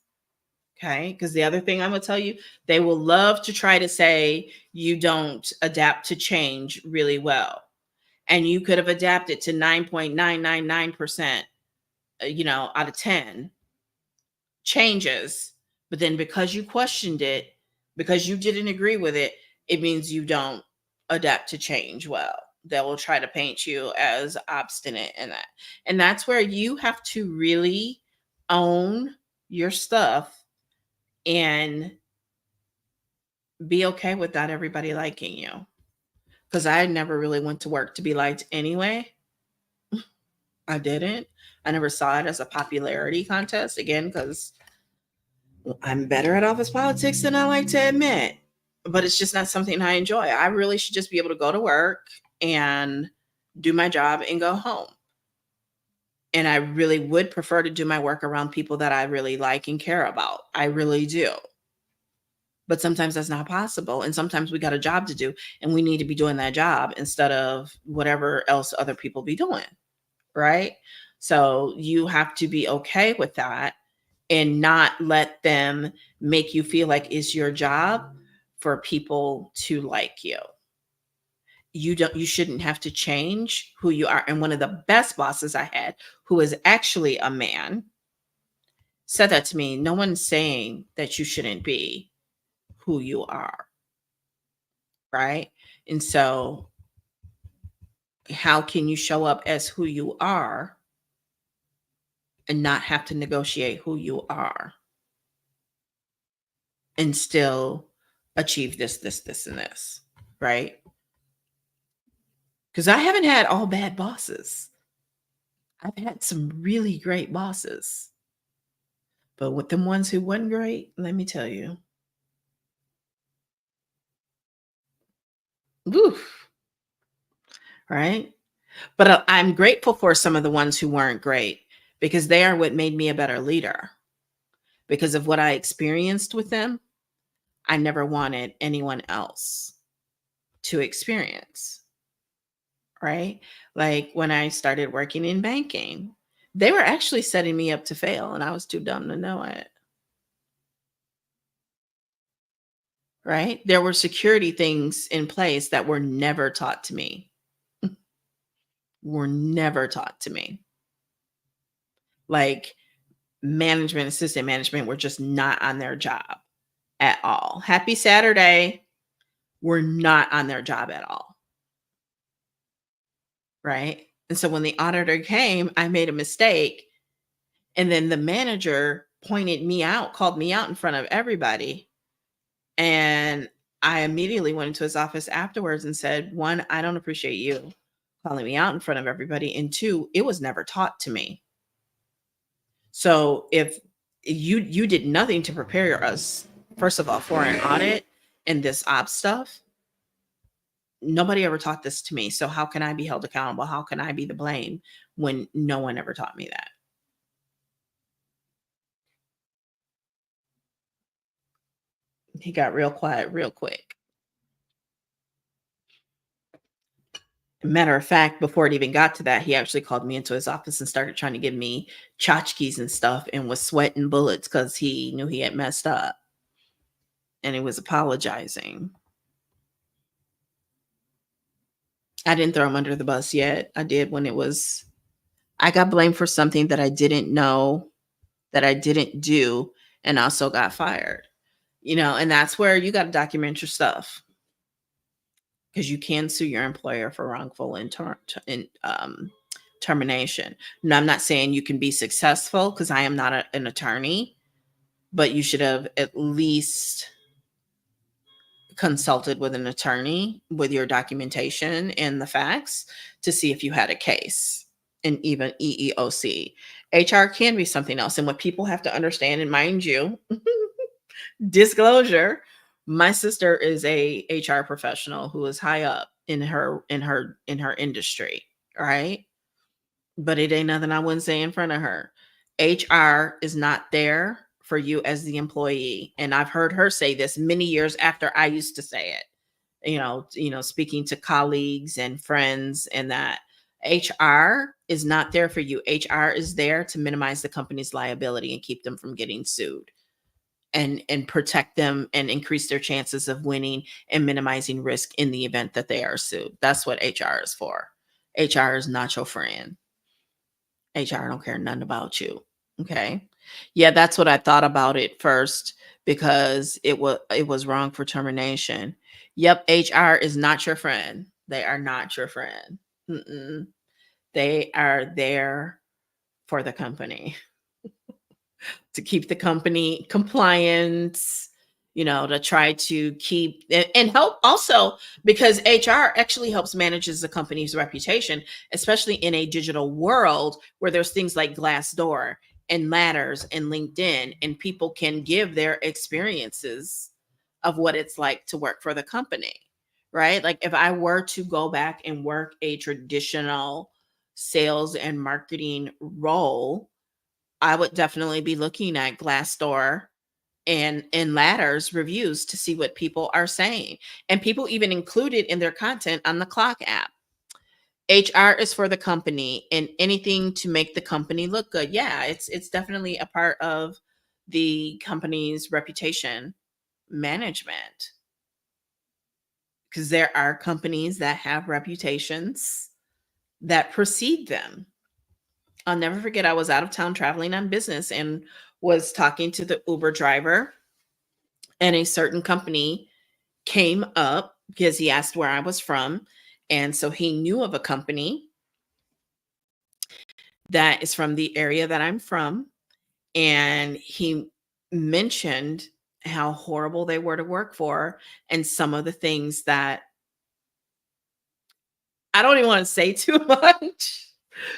S1: Okay. Because the other thing I'm going to tell you, they will love to try to say you don't adapt to change really well. And you could have adapted to 9.999%, out of 10 changes. But then because you questioned it, because you didn't agree with it, it means you don't adapt to change well. They will try to paint you as obstinate in that. And that's where you have to really own your stuff and be okay with not everybody liking you. Because I never really went to work to be liked anyway. I didn't. I never saw it as a popularity contest again because I'm better at office politics than I like to admit. But it's just not something I enjoy. I really should just be able to go to work and do my job and go home. And I really would prefer to do my work around people that I really like and care about. I really do. But sometimes that's not possible. And sometimes we got a job to do and we need to be doing that job instead of whatever else other people be doing. Right. So you have to be okay with that and not let them make you feel like it's your job for people to like you. You shouldn't have to change who you are. And one of the best bosses I had, who is actually a man, said that to me. No one's saying that you shouldn't be who you are, right? And so how can you show up as who you are and not have to negotiate who you are and still achieve this, and this, right? Because I haven't had all bad bosses. I've had some really great bosses. But with them ones who wasn't great, let me tell you, oof, right? But I'm grateful for some of the ones who weren't great because they are what made me a better leader. Because of what I experienced with them, I never wanted anyone else to experience, right? Like when I started working in banking, they were actually setting me up to fail, and I was too dumb to know it, right? There were security things in place that were never taught to me, were never taught to me. Like management, assistant management were just not on their job at all. Happy Saturday, were not on their job at all, right? And so when the auditor came, I made a mistake. And then the manager pointed me out, called me out in front of everybody. And I immediately went into his office afterwards and said, one, I don't appreciate you calling me out in front of everybody. And two, it was never taught to me. So if you did nothing to prepare us, first of all, for an audit and this ops stuff, nobody ever taught this to me. So how can I be held accountable? How can I be the blame when no one ever taught me that? He got real quiet real quick. Matter of fact, before it even got to that, he actually called me into his office and started trying to give me tchotchkes and stuff and was sweating bullets because he knew he had messed up and he was apologizing. I didn't throw him under the bus yet. I did when I got blamed for something that I didn't know, that I didn't do, and also got fired. And that's where you got to document your stuff because you can sue your employer for wrongful termination. Now, I'm not saying you can be successful because I am not an attorney, but you should have at least consulted with an attorney with your documentation and the facts to see if you had a case, and even EEOC. HR can be something else. And what people have to understand, and mind you, disclosure, my sister is a HR professional who is high up in her industry, right? But it ain't nothing I wouldn't say in front of her. HR is not there for you as the employee. And I've heard her say this many years after I used to say it. Speaking to colleagues and friends, and that HR is not there for you. HR is there to minimize the company's liability and keep them from getting sued, and protect them and increase their chances of winning and minimizing risk in the event that they are sued. That's what HR is for. HR is not your friend. HR don't care nothing about you. Okay. Yeah, that's what I thought about it first because it was wrong for termination. Yep, HR is not your friend. They are not your friend. Mm-mm. They are there for the company. to keep the company compliant, to try to keep and help also because HR actually helps manages the company's reputation, especially in a digital world where there's things like Glassdoor and Ladders and LinkedIn, and people can give their experiences of what it's like to work for the company, right? Like if I were to go back and work a traditional sales and marketing role, I would definitely be looking at Glassdoor and Ladder's reviews to see what people are saying. And people even include it in their content on the Clock app. HR is for the company and anything to make the company look good. Yeah, it's definitely a part of the company's reputation management because there are companies that have reputations that precede them. I'll never forget I was out of town traveling on business and was talking to the Uber driver, and a certain company came up because he asked where I was from. And so he knew of a company that is from the area that I'm from. And he mentioned how horrible they were to work for and some of the things that I don't even want to say too much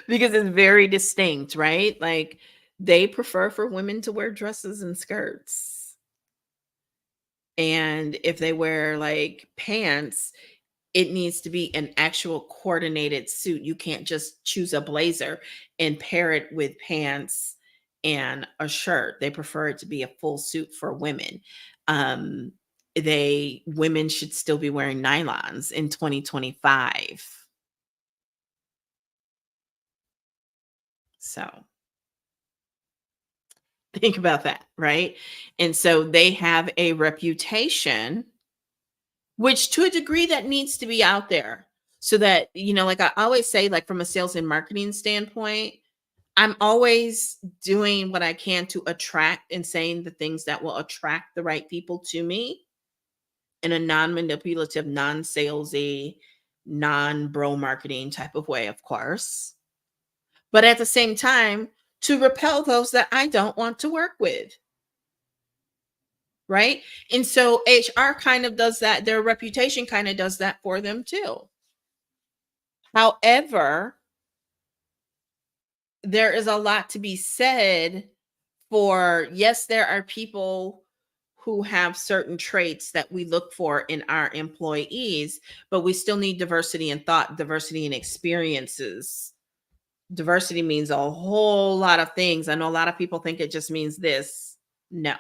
S1: because it's very distinct, right? Like they prefer for women to wear dresses and skirts. And if they wear like pants, it needs to be an actual coordinated suit. You can't just choose a blazer and pair it with pants and a shirt. They prefer it to be a full suit for women. Um, they women should still be wearing nylons in 2025. So think about that, right? And so they have a reputation, which to a degree that needs to be out there so that, like I always say, like from a sales and marketing standpoint, I'm always doing what I can to attract and saying the things that will attract the right people to me in a non-manipulative, non-salesy, non-bro marketing type of way, of course. But at the same time, to repel those that I don't want to work with. Right. And so HR kind of does that. Their reputation kind of does that for them too. However, there is a lot to be said for yes, there are people who have certain traits that we look for in our employees, but we still need diversity in thought, diversity in experiences. Diversity means a whole lot of things. I know a lot of people think it just means this. No.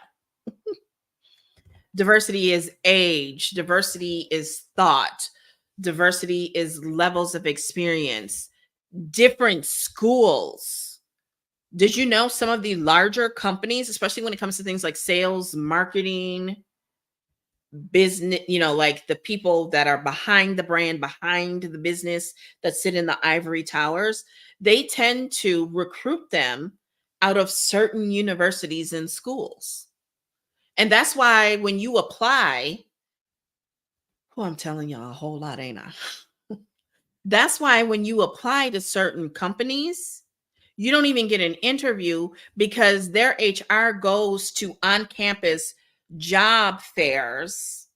S1: Diversity is age, diversity is thought, diversity is levels of experience, different schools. Did you know some of the larger companies, especially when it comes to things like sales, marketing, business, like the people that are behind the brand, behind the business that sit in the ivory towers, they tend to recruit them out of certain universities and schools. And that's why when you apply, oh, I'm telling y'all a whole lot, ain't I? That's why when you apply to certain companies, you don't even get an interview because their HR goes to on campus job fairs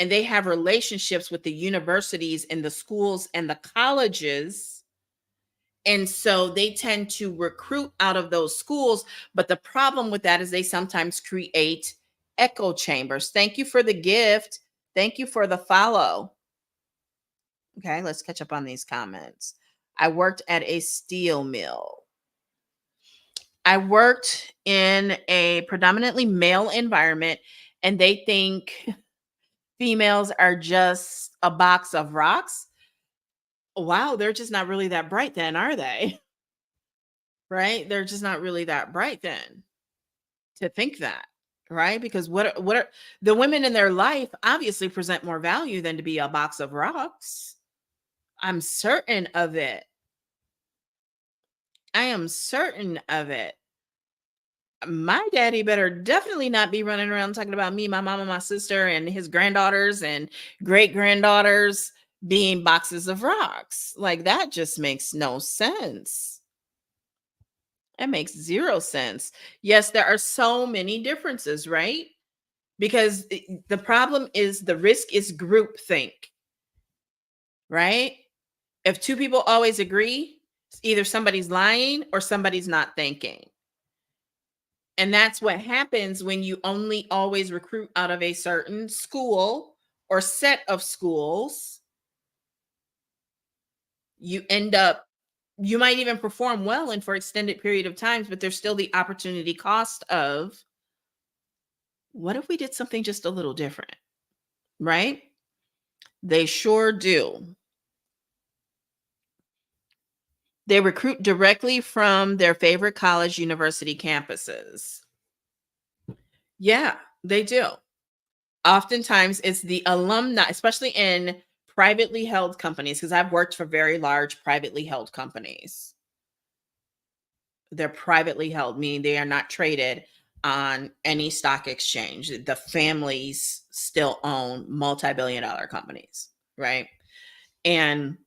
S1: and they have relationships with the universities and the schools and the colleges. And so they tend to recruit out of those schools. But the problem with that is they sometimes create echo chambers. Thank you for the gift. Thank you for the follow. Okay, let's catch up on these comments. I worked at a steel mill. I worked in a predominantly male environment, and they think females are just a box of rocks. Wow, they're just not really that bright then, are they? Right? They're just not really that bright then to think that, right? Because what are the women in their life obviously present more value than to be a box of rocks. I'm certain of it. I am certain of it. My daddy better definitely not be running around talking about me, my mom, and my sister, and his granddaughters and great granddaughters being boxes of rocks. Like that just makes no sense. That makes zero sense. Yes, there are so many differences, right? Because the problem is the risk is groupthink, right? If two people always agree, it's either somebody's lying or somebody's not thinking. And that's what happens when you only always recruit out of a certain school or set of schools. You end up, you might even perform well and for extended period of times, but there's still the opportunity cost of what if we did something just a little different, right? They sure do. They recruit directly from their favorite college university campuses. Yeah, they do. Oftentimes it's the alumni, especially in privately held companies, because I've worked for very large privately held companies. They're privately held, meaning they are not traded on any stock exchange. The families still own multi-billion dollar companies, right? And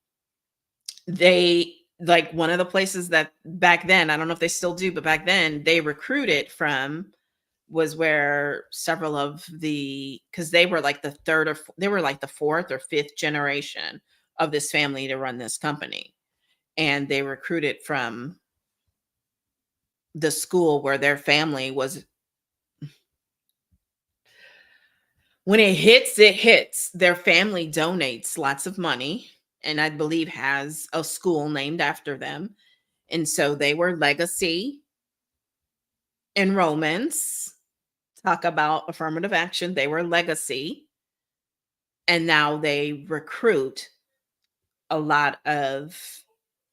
S1: they, like, one of the places that back then, I don't know if they still do, but back then they recruited from was where several of the, because they were like the they were like the fourth or fifth generation of this family to run this company. And they recruited from the school where their family was. When it hits, it hits. Their family donates lots of money and I believe has a school named after them. And so they were legacy enrollments. Talk about affirmative action. They were legacy. And now they recruit a lot of,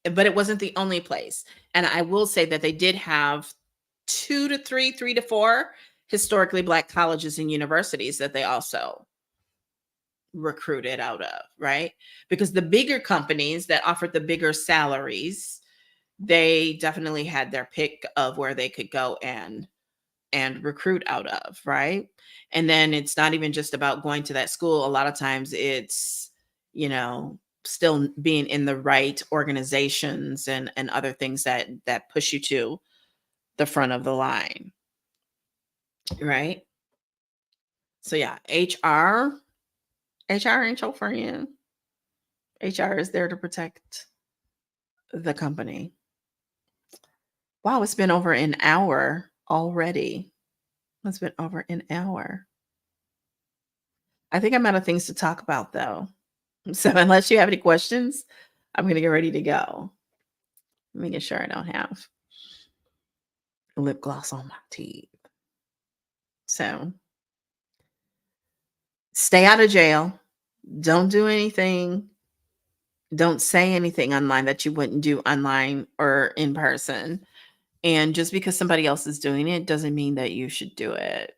S1: but it wasn't the only place. And I will say that they did have two to three, three to four historically Black colleges and universities that they also recruited out of, right? Because the bigger companies that offered the bigger salaries, they definitely had their pick of where they could go and recruit out of, right? And then it's not even just about going to that school. A lot of times it's, you know, still being in the right organizations and other things that push you to the front of the line, right? So yeah, HR ain't your friend. HR is there to protect the company. Wow, it's been over an hour already. It's been over an hour. I think I'm out of things to talk about though. So unless you have any questions, I'm gonna get ready to go. Making sure I don't have lip gloss on my teeth. So stay out of jail. Don't do anything. Don't say anything online that you wouldn't do online or in person. And just because somebody else is doing it doesn't mean that you should do it,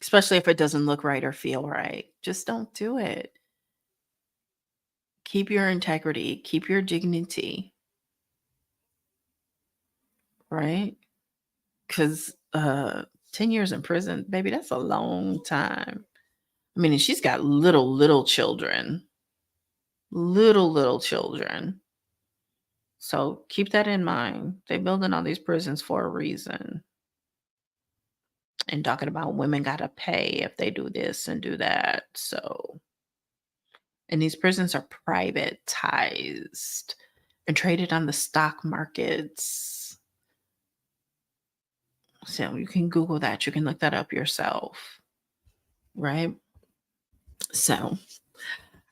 S1: especially if it doesn't look right or feel right. Just don't do it. Keep your integrity, keep your dignity, right? Because 10 years in prison, baby, that's a long time. I mean, and she's got little children, little children. So keep that in mind. They're building all these prisons for a reason. And talking about women got to pay if they do this and do that. So, and these prisons are privatized and traded on the stock markets. So you can Google that. You can look that up yourself. Right? So,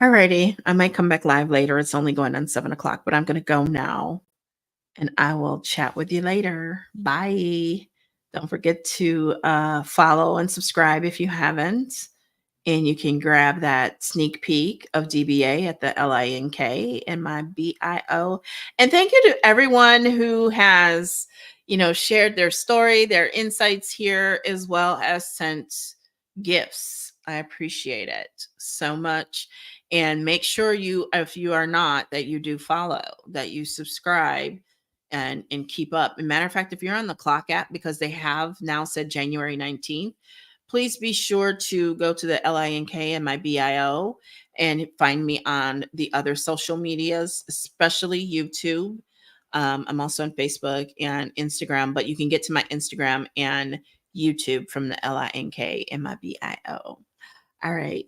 S1: alrighty. I might come back live later. It's only going on 7 o'clock, but I'm going to go now and I will chat with you later. Bye. Don't forget to follow and subscribe if you haven't. And you can grab that sneak peek of DBA at the LINK and my BIO. And thank you to everyone who has, shared their story, their insights here, as well as sent gifts. I appreciate it so much. And make sure you, if you are not, that you do follow, that you subscribe and keep up. As a matter of fact, if you're on the Clock app, because they have now said January 19th, please be sure to go to the LINK and my BIO and find me on the other social medias, especially YouTube. I'm also on Facebook and Instagram, but you can get to my Instagram and YouTube from the LINKMIBIO. All right.